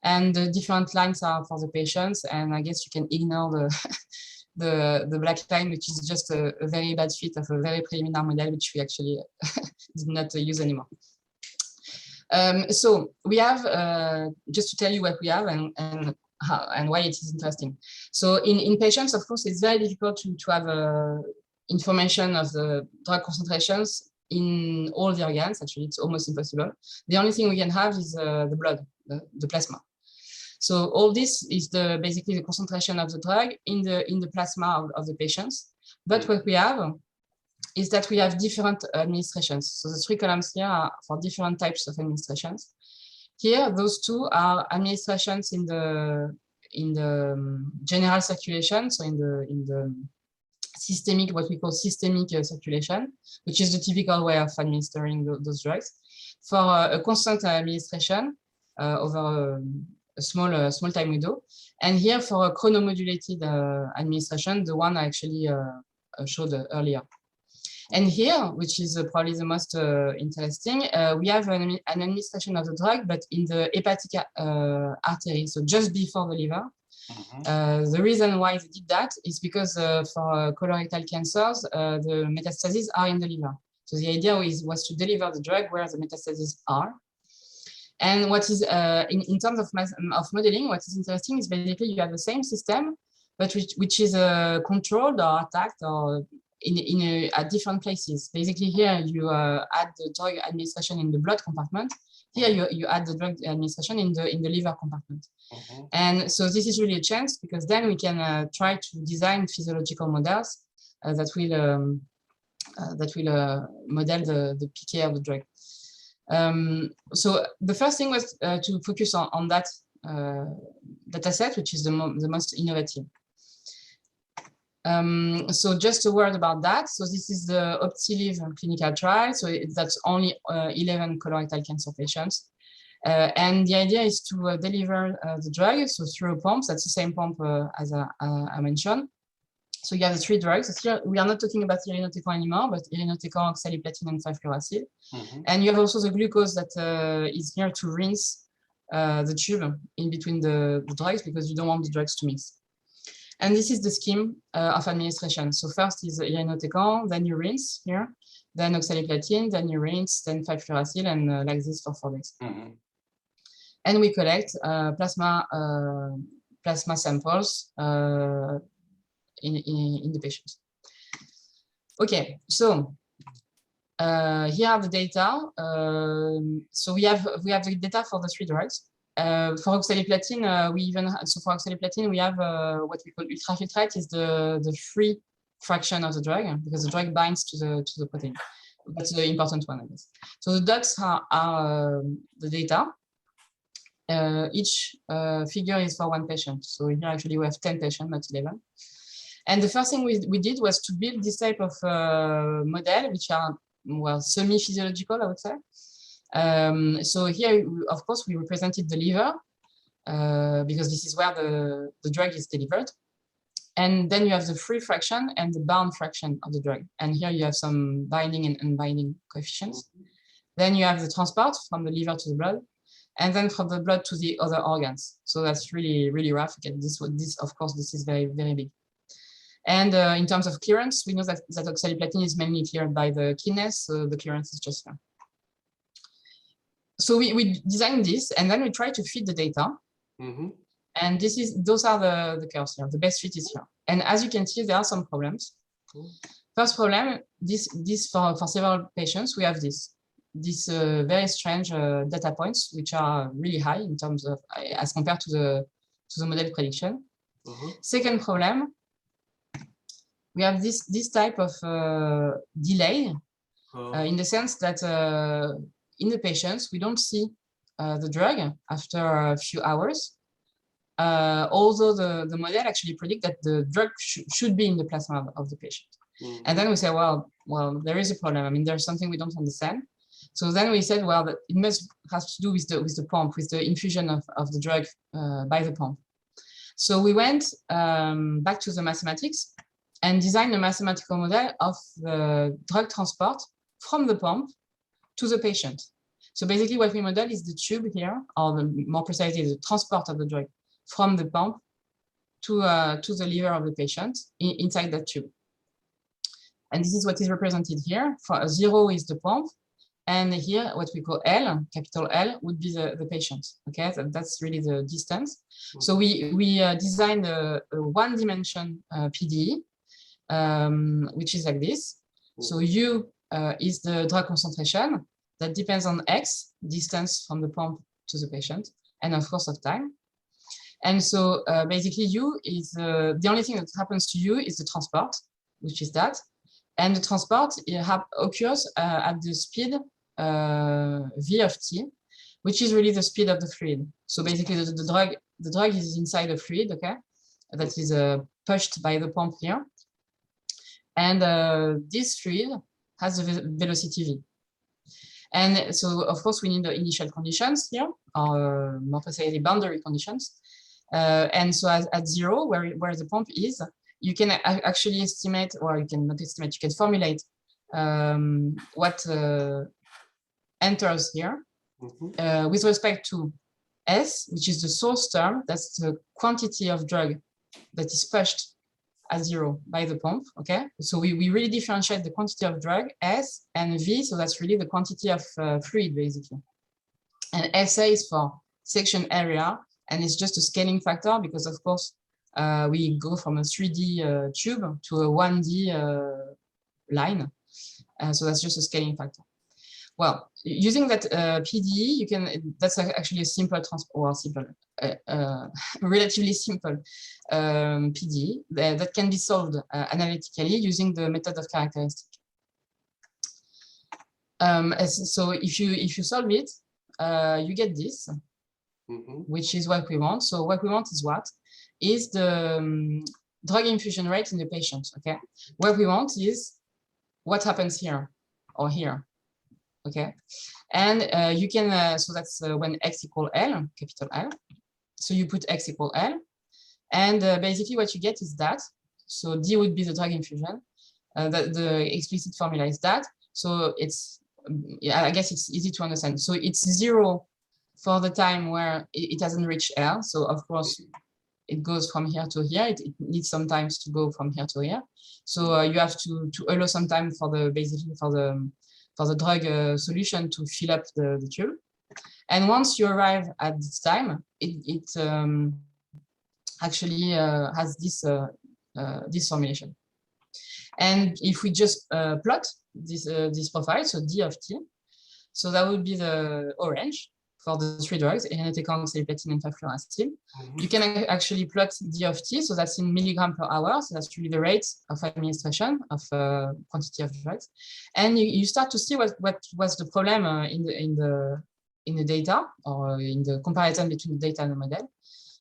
and the different lines are for the patients. And I guess you can ignore the black line, which is just a very bad fit of a very preliminary model, which we actually did not use anymore. So we have, just to tell you what we have and why it is interesting. So in patients, of course, it's very difficult to have information of the drug concentrations in all the organs. Actually, it's almost impossible. The only thing we can have is the blood, the plasma. So all this is basically the concentration of the drug in the plasma of the patients. But what we have is that we have different administrations. So the 3 columns here are for different types of administrations. Here, those 2 are administrations in the general circulation, so in the systemic, what we call systemic circulation, which is the typical way of administering those drugs. For a constant administration over a small time window, and here for a chronomodulated administration, the one I actually showed earlier. And here, which is probably the most interesting, we have an administration of the drug, but in the hepatic artery, so just before the liver. The reason why they did that is because for colorectal cancers, the metastases are in the liver. So the idea was to deliver the drug where the metastases are. And what is, in terms of modeling, what is interesting is basically you have the same system, but which is controlled or attacked or at different places. Basically here you add the drug administration in the blood compartment. Here you add the drug administration in the liver compartment. And so this is really a chance, because then we can try to design physiological models that will model the PK of the drug. So the first thing was to focus on that data set, which is the most innovative. So just a word about that. So this is the Optilive clinical trial. So that's only 11 colorectal cancer patients. And the idea is to deliver the drug, so through a pump. That's the same pump as I mentioned. So you have the 3 drugs. So here we are not talking about irinotecan anymore, but irinotecan, oxaliplatin, and 5-fluorouracil. And you have also the glucose that is here to rinse the tube in between the drugs, because you don't want the drugs to mix. And this is the scheme of administration. So first is irinotecan, then you rinse here, then oxaliplatin, then you rinse, then 5-fluorouracil, and like this for 4 days. And we collect plasma samples in the patients. Okay, so here are the data. So we have the data for the 3 drugs. For oxaliplatin, for oxaliplatin we have what we call ultrafiltrate, is the free fraction of the drug, because the drug binds to the protein. That's the important one, I guess. So the dots are the data. Each figure is for 1 patient. So here actually we have 10 patients, not 11. And the first thing we did was to build this type of model, which are, well, semi-physiological, I would say. So here, of course, we represented the liver, because this is where the drug is delivered. And then you have the free fraction and the bound fraction of the drug. And here you have some binding and unbinding coefficients. Then you have the transport from the liver to the blood, and then from the blood to the other organs. So that's really, really rough. Again, this, of course, this is very, very big. And in terms of clearance, we know that oxaliplatin is mainly cleared by the kidneys, so the clearance is just here. So we designed this, and then we try to fit the data. And those are the curves here. The best fit is here. And as you can see, there are some problems. First problem, this for several patients, we have this very strange data points, which are really high in terms of as compared to the model prediction. Second problem, we have this type of delay in the sense that in the patients, we don't see the drug after a few hours, although the model actually predict that the drug should be in the plasma of the patient. And then we say, well, there is a problem. I mean, there's something we don't understand. So then we said, well, it must have to do with the pump, with the infusion of the drug by the pump. So we went back to the mathematics and designed a mathematical model of the drug transport from the pump to the patient. So basically what we model is the tube here, or more precisely the transport of the drug from the pump to the liver of the patient inside that tube. And this is what is represented here. For 0 is the pump, And here, what we call L, capital L, would be the patient. Okay, that's really the distance. So we designed a one-dimension PDE, which is like this. So U is the drug concentration that depends on X, distance from the pump to the patient, and of course of time. And so basically U is the only thing that happens to U is the transport, which is that. And the transport occurs at the speed V of t, which is really the speed of the fluid. So basically the drug is inside the fluid, okay? That is pushed by the pump here. And this fluid has a velocity V. And so, of course, we need the initial conditions here, or more precisely boundary conditions. And so at 0, where the pump is, you can actually estimate, or you can not estimate, you can formulate what enters here with respect to S, which is the source term. That's the quantity of drug that is pushed at 0 by the pump, okay? So we really differentiate the quantity of drug, S, and V, so that's really the quantity of fluid, basically. And SA is for section area, and it's just a scaling factor because, of course, we go from a 3D tube to a 1D line. So that's just a scaling factor. Well, using that PDE, you can, that's actually a simple relatively simple PDE that can be solved analytically using the method of characteristic. So if you solve it, you get this, which is what we want. So what we want is what? Is the drug infusion rate in the patient, okay? What we want is what happens here or here. Okay, and you can, so that's when X equal L, capital L. So you put X equal L, and basically what you get is that. So D would be the drug infusion. The explicit formula is that. So it's, yeah, I guess it's easy to understand. So it's 0 for the time where it hasn't reached L. So of course, it goes from here to here. It needs some time to go from here to here. So you have to allow some time for the, basically for the drug solution to fill up the tube. And once you arrive at this time, it actually has this formulation. And if we just plot this profile, so D of T, so that would be the orange for the 3 drugs, irinotecan, oxaliplatin, and fluoracil. You can actually plot D of T, so that's in milligram per hour, so that's really the rate of administration of quantity of drugs. And you start to see what was the problem in the data, or in the comparison between the data and the model.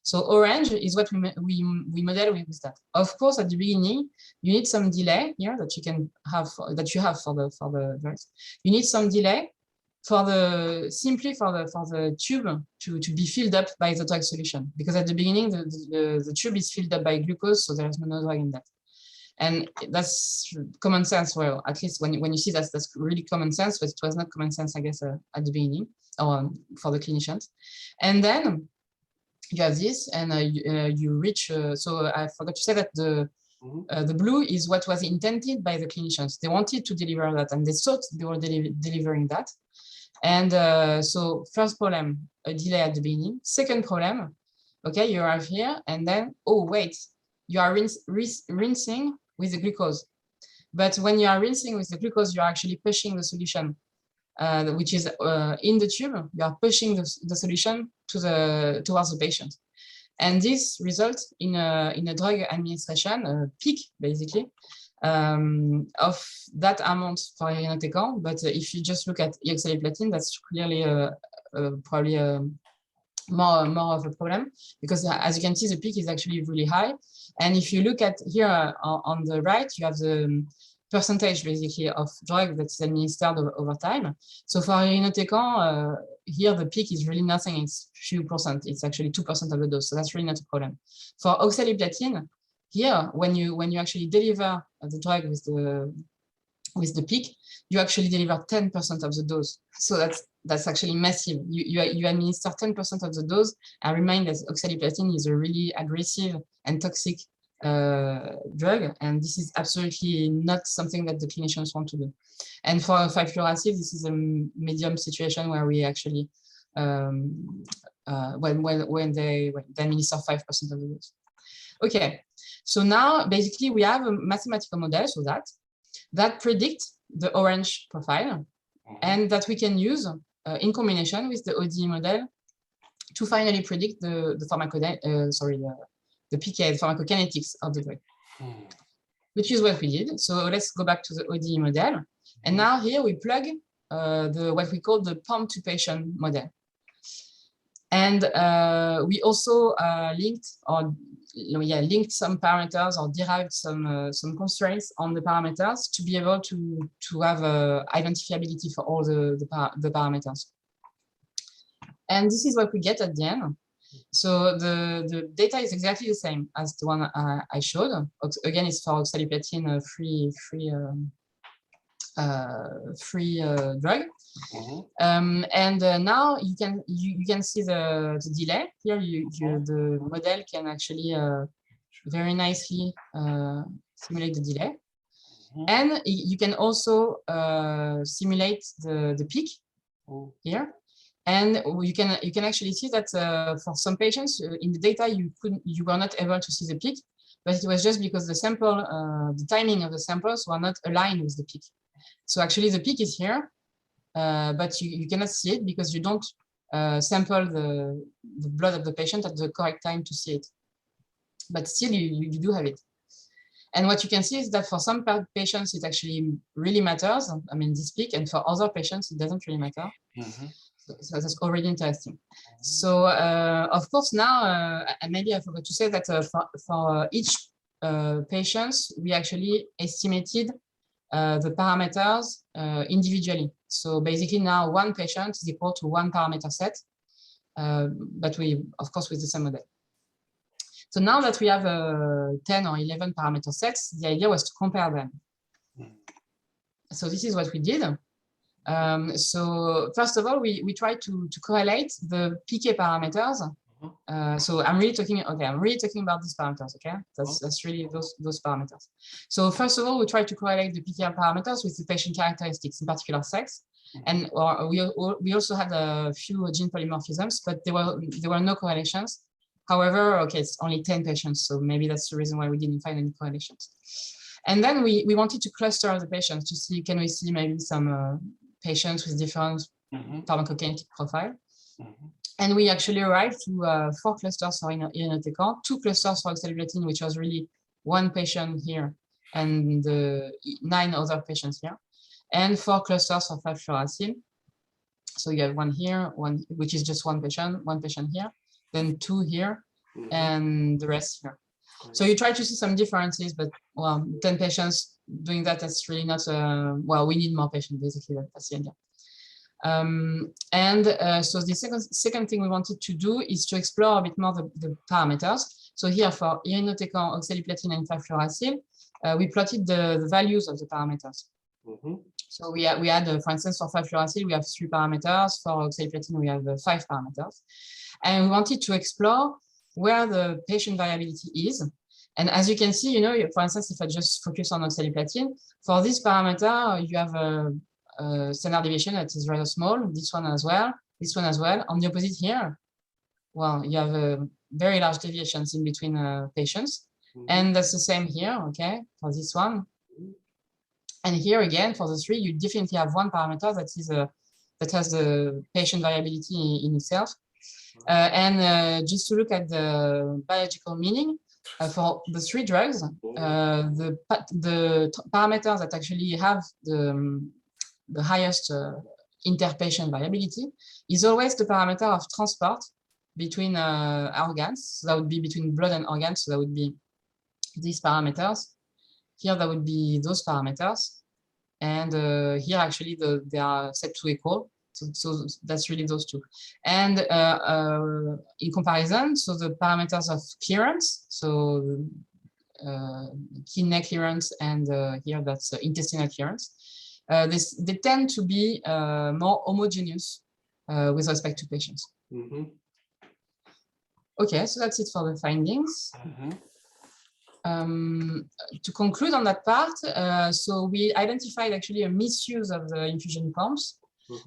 So orange is what we model with that. Of course, at the beginning, you need some delay here that you can have, that you have for the drugs. You need some delay for the tube to be filled up by the drug solution, because at the beginning the tube is filled up by glucose, so there's no drug in that. And that's common sense. Well, at least when you see that, that's really common sense, but it was not common sense, I guess, at the beginning, or for the clinicians. And then you have this, and you reach. So I forgot to say that the blue is what was intended by the clinicians. They wanted to deliver that, and they thought they were delivering that. And so first problem, a delay at the beginning. Second problem, okay, you arrive here, and then, oh, wait, you are rinsing with the glucose. But when you are rinsing with the glucose, you're actually pushing the solution, which is in the tube. You are pushing the solution towards the patient. And this results in a drug administration, a peak, basically, of that amount for irinotecan. But if you just look at oxaliplatin, that's clearly probably more of a problem, because as you can see, the peak is actually really high. And if you look at here on the right, you have the percentage basically of drug that's administered over time. So for irinotecan, here the peak is really nothing, it's few percent, it's actually 2% of the dose, so that's really not a problem. For oxaliplatin, here when you actually deliver the drug with the peak, you actually deliver 10% of the dose. So that's actually massive. You administer 10% of the dose. I remind that oxaliplatin is a really aggressive and toxic drug, and this is absolutely not something that the clinicians want to do. And for 5-fluoroacid, this is a medium situation where we actually when they administer 5% of the dose. Okay, so now basically we have a mathematical model, so that predicts the orange profile, and that we can use in combination with the ODE model to finally predict the PK, the pharmacokinetics of the drug, which is what we did. So let's go back to the ODE model, and now here we plug what we call the pump to patient model, and we also linked some parameters or derived some constraints on the parameters to be able to have identifiability for all the parameters. And this is what we get at the end. So the data is exactly the same as the one I showed. Again, it's for oxaliplatin free drug. And now you can see the delay here. The model can actually very nicely simulate the delay, and you can also simulate the peak here. And you can actually see that for some patients in the data you were not able to see the peak, but it was just because the timing of the samples were not aligned with the peak. So actually the peak is here, but you cannot see it because you don't sample the blood of the patient at the correct time to see it. But still you do have it. And what you can see is that for some patients it actually really matters, I mean this peak, and for other patients it doesn't really matter. So that's already interesting. So of course now, and maybe I forgot to say that for each patients we actually estimated the parameters individually. So basically now one patient is equal to one parameter set, but we, of course, with the same model. So now that we have 10 or 11 parameter sets, the idea was to compare them. So this is what we did. So first of all, we tried to correlate the PK parameters. So I'm really talking about these parameters, okay? That's really those parameters. So first of all, we tried to correlate the PK parameters with the patient characteristics, in particular sex. And we also had a few gene polymorphisms, but there were no correlations. However, okay, it's only 10 patients, so maybe that's the reason why we didn't find any correlations. And then we wanted to cluster the patients to see, can we see maybe some patients with different pharmacokinetic profile. And we actually arrived to 4 clusters for irinotecan, 2 clusters for oxaliplatin, which was really 1 patient here and 9 other patients here, and 4 clusters for 5-fluoroacid. So you have 1 here, 1 which is just 1 patient here, then 2 here, and the rest here. So you try to see some differences, but well, 10 patients doing that, that's really not, well, we need more patients, basically, that's the idea. So the second thing we wanted to do is to explore a bit more the parameters. So here for irinotecan, oxaliplatin, and 5-fluoroacid, we plotted the values of the parameters. So we had, for instance, for 5-fluoroacid, we have 3 parameters. For oxaliplatin, we have 5 parameters. And we wanted to explore where the patient variability is. And as you can see, you know, for instance, if I just focus on oxaliplatin, for this parameter, you have a standard deviation that is rather small, this one as well, this one as well. On the opposite here, well, you have very large deviations in between patients. And that's the same here, okay, for this one. And here again, for the 3, you definitely have 1 parameter that is that has the patient variability in itself. Just to look at the biological meaning, for the 3 drugs, the parameters that actually have the highest interpatient variability is always the parameter of transport between organs. So that would be between blood and organs. So that would be these parameters. Here, that would be those parameters. And here, actually, they are set to equal. So that's really those 2. And in comparison, so the parameters of clearance, so kidney clearance, and here that's intestinal clearance, they tend to be more homogeneous with respect to patients. Okay, so that's it for the findings. to conclude on that part, so we identified actually a misuse of the infusion pumps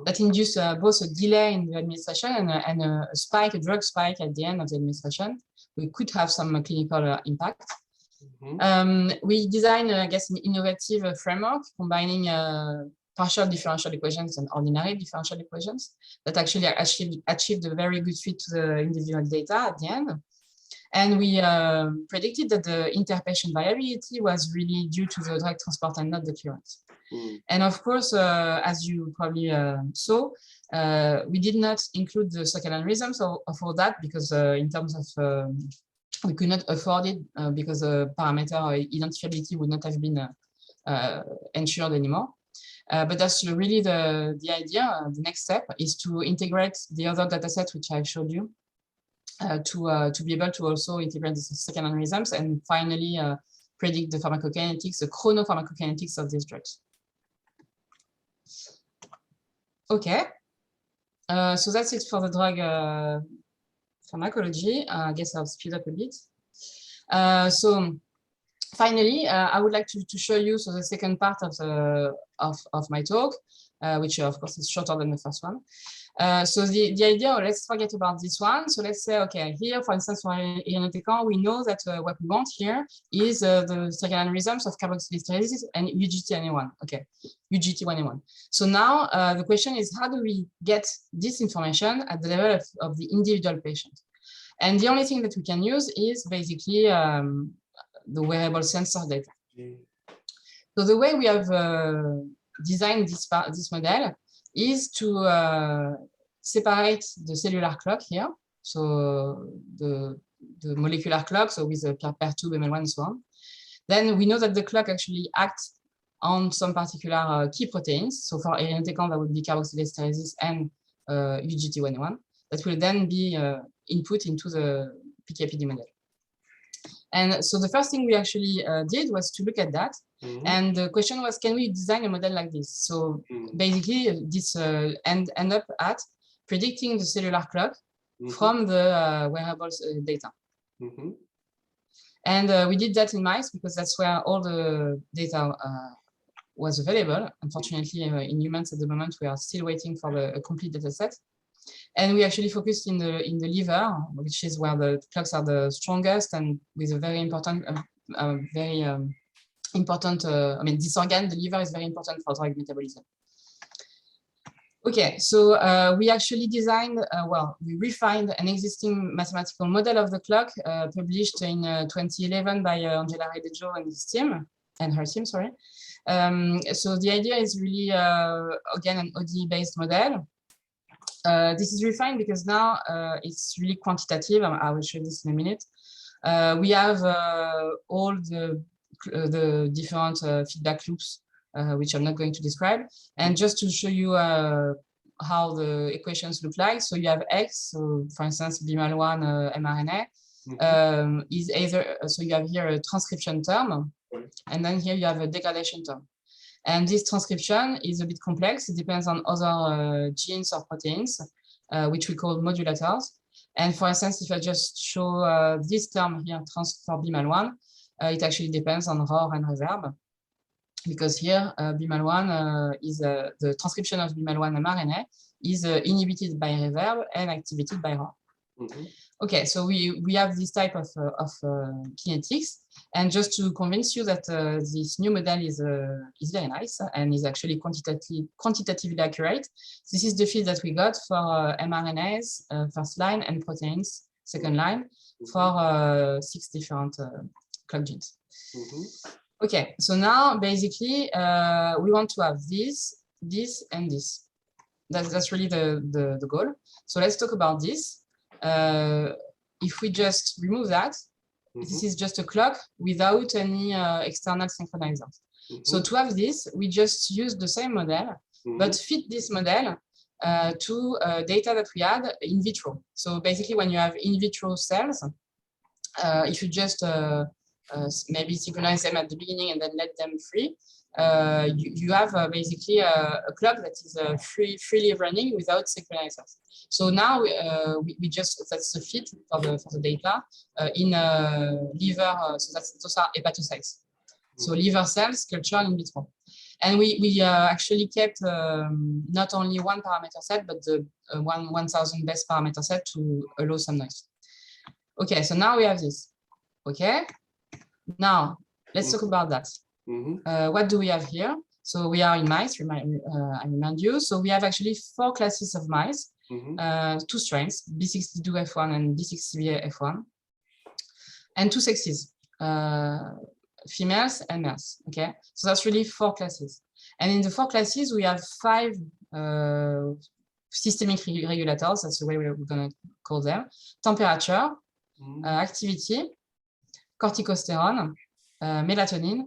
that induce both a delay in the administration and a spike, a drug spike at the end of the administration. We could have some clinical impact. We designed, I guess, an innovative framework combining partial differential equations and ordinary differential equations that actually achieved a very good fit to the individual data at the end. And we predicted that the interpatient variability was really due to the drug transport and not the clearance. And of course, as you probably saw, we did not include the circadian rhythms of all that because in terms of, we could not afford it because the parameter identifiability would not have been ensured anymore. But that's really the idea. The next step is to integrate the other data sets which I showed you to be able to also integrate the circadian rhythms and finally predict the pharmacokinetics, the chronopharmacokinetics of these drugs. Okay, so that's it for the drug pharmacology. I guess I'll speed up a bit. So finally, I would like to show you the second part of my talk, which of course is shorter than the first one. So the idea, let's forget about this one. So let's say, okay, here, for instance, for irinotecan, we know that what we want here is the circadian rhythms of carboxylates and UGT1A1. Okay, UGT1A1. So now the question is, how do we get this information at the level of the individual patient? And the only thing that we can use is basically the wearable sensor data. So the way we have designed this model is to separate the cellular clock here, so the molecular clock, so with the PER2, BML1, and so on. Then we know that the clock actually acts on some particular key proteins. So for irinotecan, that would be carboxylase esterolysis and UGT1A1. That will then be input into the PK/PD model. And so the first thing we actually did was to look at that. And the question was, can we design a model like this? So basically, this end up at predicting the cellular clock from the wearables data. And we did that in mice because that's where all the data was available. Unfortunately, in humans at the moment, we are still waiting for a complete data set. And we actually focused in the liver, which is where the clocks are the strongest and with a very important, I mean, this organ, the liver, is very important for drug metabolism. Okay, so we actually designed, well, we refined an existing mathematical model of the clock published in 2011 by Angela Redejo and his team, and her team, sorry. So the idea is really, again, an ODE-based model. This is refined because now it's really quantitative. I will show this in a minute. We have all the different feedback loops, which I'm not going to describe. And just to show you how the equations look like. So you have X, so for instance, BML1 mRNA is either, so you have here a transcription term, and then here you have a degradation term. And this transcription is a bit complex. It depends on other genes or proteins, which we call modulators. And for instance, if I just show this term here, for BML1, it actually depends on ROR and reverb, because here BML1 is the transcription of BML1 mRNA is inhibited by reverb and activated by ROR. Okay, so we have this type of kinetics, and just to convince you that this new model is very nice and is actually quantitatively accurate, this is the feed that we got for mRNAs first line and proteins second line for 6 different clock genes. Okay, so now basically we want to have this, and this. That's really the goal. So let's talk about this. If we just remove that, this is just a clock without any external synchronizers. So to have this, we just use the same model, but fit this model to data that we had in vitro. So basically, when you have in vitro cells, if you just maybe synchronize them at the beginning and then let them free, you have basically a clock that is freely running without synchronizers. So now we just, that's the fit for the data in liver, so those are hepatocytes. So liver cells cultured in vitro. And we actually kept not only one parameter set, but the 1000 best parameter set to allow some noise. Okay, so now we have this. Okay, now let's talk about that. What do we have here? So we are in mice, I remind you. So we have actually 4 classes of mice, 2 strains, B62F1 and B60F1, and 2 sexes, females and males. Okay, so that's really 4 classes. And in the 4 classes, we have 5 systemic regulators. That's the way we're going to call them: temperature, activity, corticosterone, melatonin,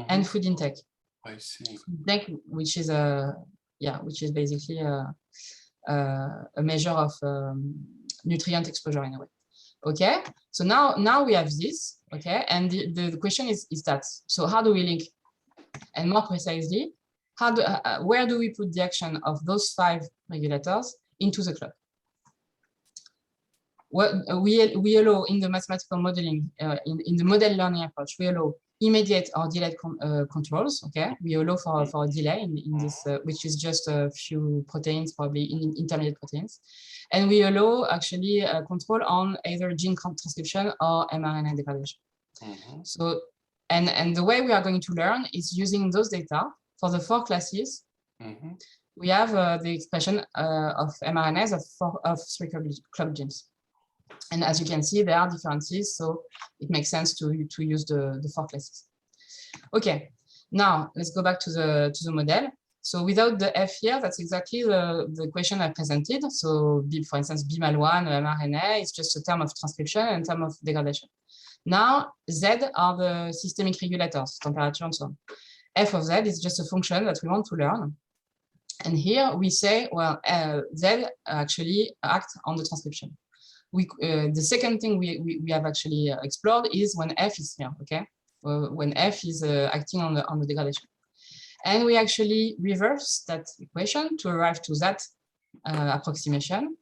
and food intake. I see. Which is which is basically a measure of nutrient exposure in a way. Okay, so now we have this. Okay, and the question is that, so how do we link? And more precisely, where do we put the action of those 5 regulators into the clock? What we allow in the mathematical modeling, in the model learning approach, we allow immediate or delayed controls. Okay, we allow for a delay in this, which is just a few proteins, probably intermediate proteins, and we allow actually control on either gene transcription or mRNA degradation. So, and the way we are going to learn is using those data for the 4 classes. We have the expression of mRNAs of 3 clock genes. And as you can see, there are differences, so it makes sense to use the 4 classes. Okay, now let's go back to the model. So without the F here, that's exactly the question I presented. So for instance, BMAL1 mRNA is just a term of transcription and a term of degradation. Now Z are the systemic regulators, temperature and so on. F of Z is just a function that we want to learn. And here we say, well, Z actually acts on the transcription. The second thing we have actually explored is when F is here, okay? When F is acting on the degradation. And we actually reverse that equation to arrive to that approximation.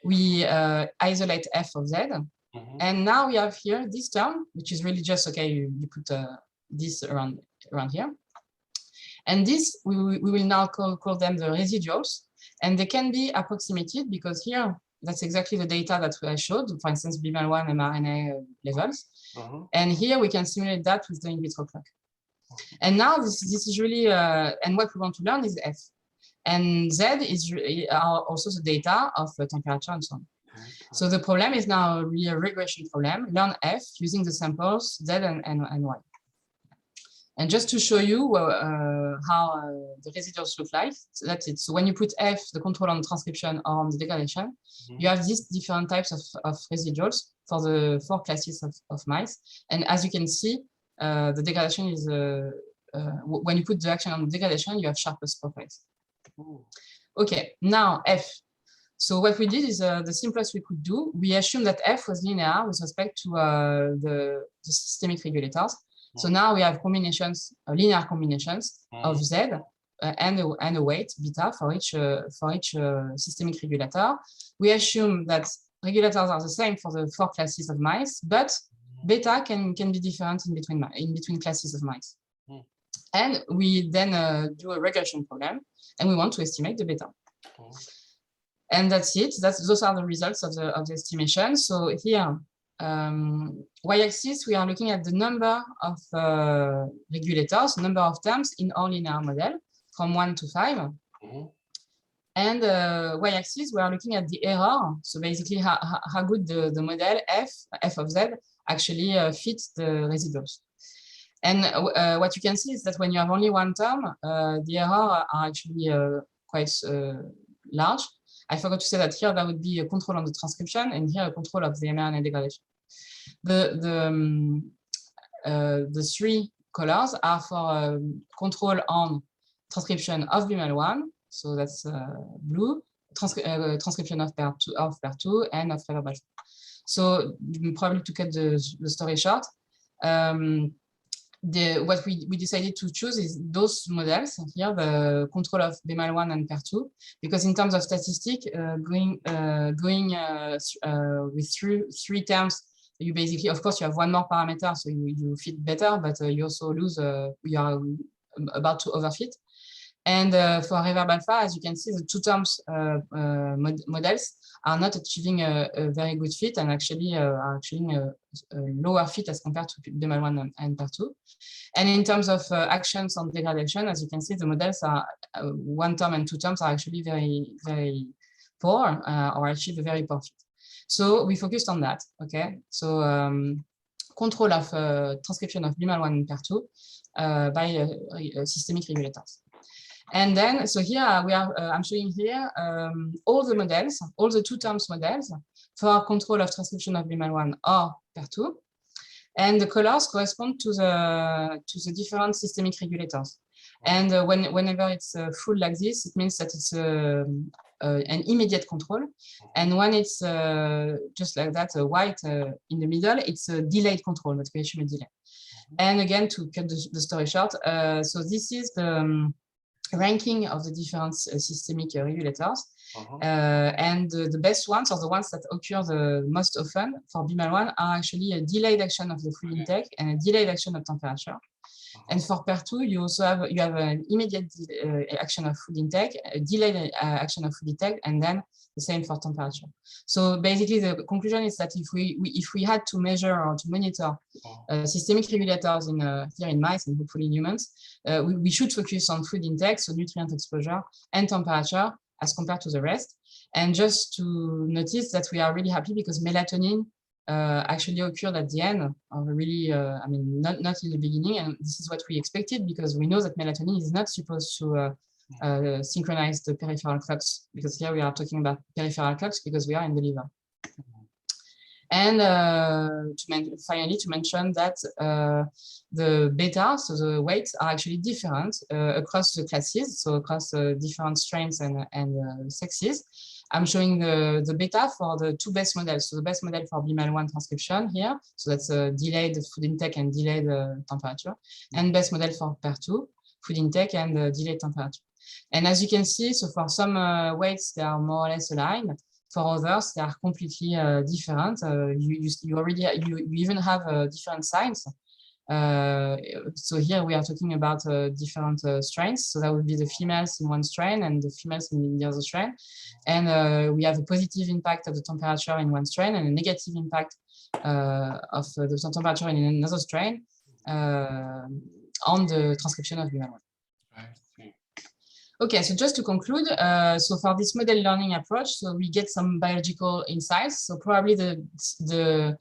We isolate F of Z. And now we have here this term, which is really just, okay, you put this around here. And this, we will now call them the residuals. And they can be approximated because here, that's exactly the data that I showed, for instance, BMAL1 mRNA levels. And here we can simulate that with the in vitro clock. And now this is really, and what we want to learn is F. And Z is also the data of temperature and so on. So the problem is now really a regression problem. Learn F using the samples Z and Y. And just to show you how the residuals look like, so that's it. So when you put F, the control on transcription or on the degradation, you have these different types of residuals for the 4 classes of mice. And as you can see, the degradation is, when you put the action on the degradation, you have sharpest profiles. Okay, now F. So what we did is the simplest we could do. We assumed that F was linear with respect to the systemic regulators. So now we have combinations, linear combinations of Z and a weight beta for each systemic regulator. We assume that regulators are the same for the 4 classes of mice, but beta can be different in between classes of mice. And we then do a regression problem, and we want to estimate the beta. And that's it. Those are the results of the estimation. So here, y-axis, we are looking at the number of regulators, number of terms in our linear model from 1 to 5. And y-axis, we are looking at the error. So basically how good the model F of Z actually fits the residuals. And what you can see is that when you have only one term, the error are actually quite large. I forgot to say that here there would be a control on the transcription and here a control of the mRNA degradation. The 3 colors are for control on transcription of BMAL1, so that's blue, transcription of PER2 and of fibroblasts. So probably to cut the story short, what we decided to choose is those models here, the control of BMAL1 and PER2, because in terms of statistic, going with three terms, you basically, of course, you have one more parameter, so you fit better, but you also lose, you are about to overfit. And for reverb alpha, as you can see, the two terms models are not achieving a very good fit, and actually are achieving a lower fit as compared to BMAL1 and PER2. And in terms of actions on degradation, as you can see, the models are one term and two terms are actually very, very poor or achieve a very poor fit. So we focused on that. Okay, so control of transcription of BMAL1 and PER2 by systemic regulators. And then, so here we are, I'm showing here all the models, all the two terms models for control of transcription of BMAL1 or PER2. And the colors correspond to the different systemic regulators. And whenever it's full like this, it means that it's an immediate control. And when it's just like that, white in the middle, it's a delayed control, that creation a delay. And again, to cut the story short, so this is the ranking of the different systemic regulators. And the best ones, or the ones that occur the most often for BMAL1, are actually a delayed action of the food intake and a delayed action of temperature. And for PER2, you also have an immediate action of food intake, a delayed action of food intake, and then the same for temperature. So basically, the conclusion is that if we had to measure or to monitor systemic regulators here in mice and hopefully in humans, we should focus on food intake, so nutrient exposure and temperature as compared to the rest. And just to notice that we are really happy because melatonin actually occurred at the end of really, I mean, not in the beginning, and this is what we expected because we know that melatonin is not supposed to synchronize the peripheral clocks, because here we are talking about peripheral clocks because we are in the liver. And finally, to mention that the beta, so the weights are actually different across the classes, so across different strains and sexes. I'm showing the beta for the two best models. So the best model for BMAL1 transcription here, so that's delayed food intake and delayed temperature, and best model for PER2, food intake and delayed temperature. And as you can see, so for some weights, they are more or less aligned. For others, they are completely different. You even have different signs. So here we are talking about different strains. So that would be the females in one strain and the females in the other strain. And we have a positive impact of the temperature in one strain and a negative impact of the temperature in another strain on the transcription of BMAL1. Okay, so just to conclude, so for this model learning approach, so we get some biological insights. So probably the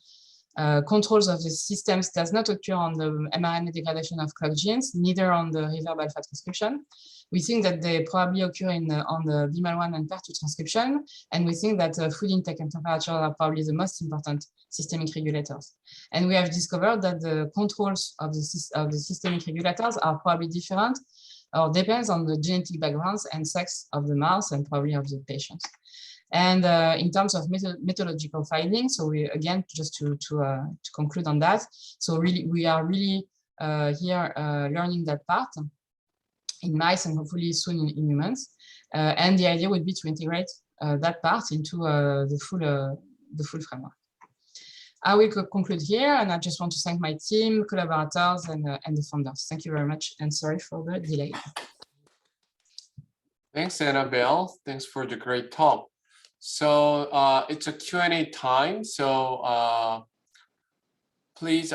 controls of the systems does not occur on the mRNA degradation of clock genes, neither on the reverb alpha transcription. We think that they probably occur on the BMAL1 and PER2 transcription, and we think that food intake and temperature are probably the most important systemic regulators. And we have discovered that the controls of the systemic regulators are probably different, or depends on the genetic backgrounds and sex of the mouse and probably of the patients. And in terms of methodological findings, so we again just to conclude on that. So really, we are really here learning that part in mice and hopefully soon in humans. And the idea would be to integrate that part into the full framework. I will conclude here, and I just want to thank my team, collaborators, and the founders. Thank you very much, and sorry for the delay. Thanks, Annabelle. Thanks for the great talk. So it's a Q&A time. So please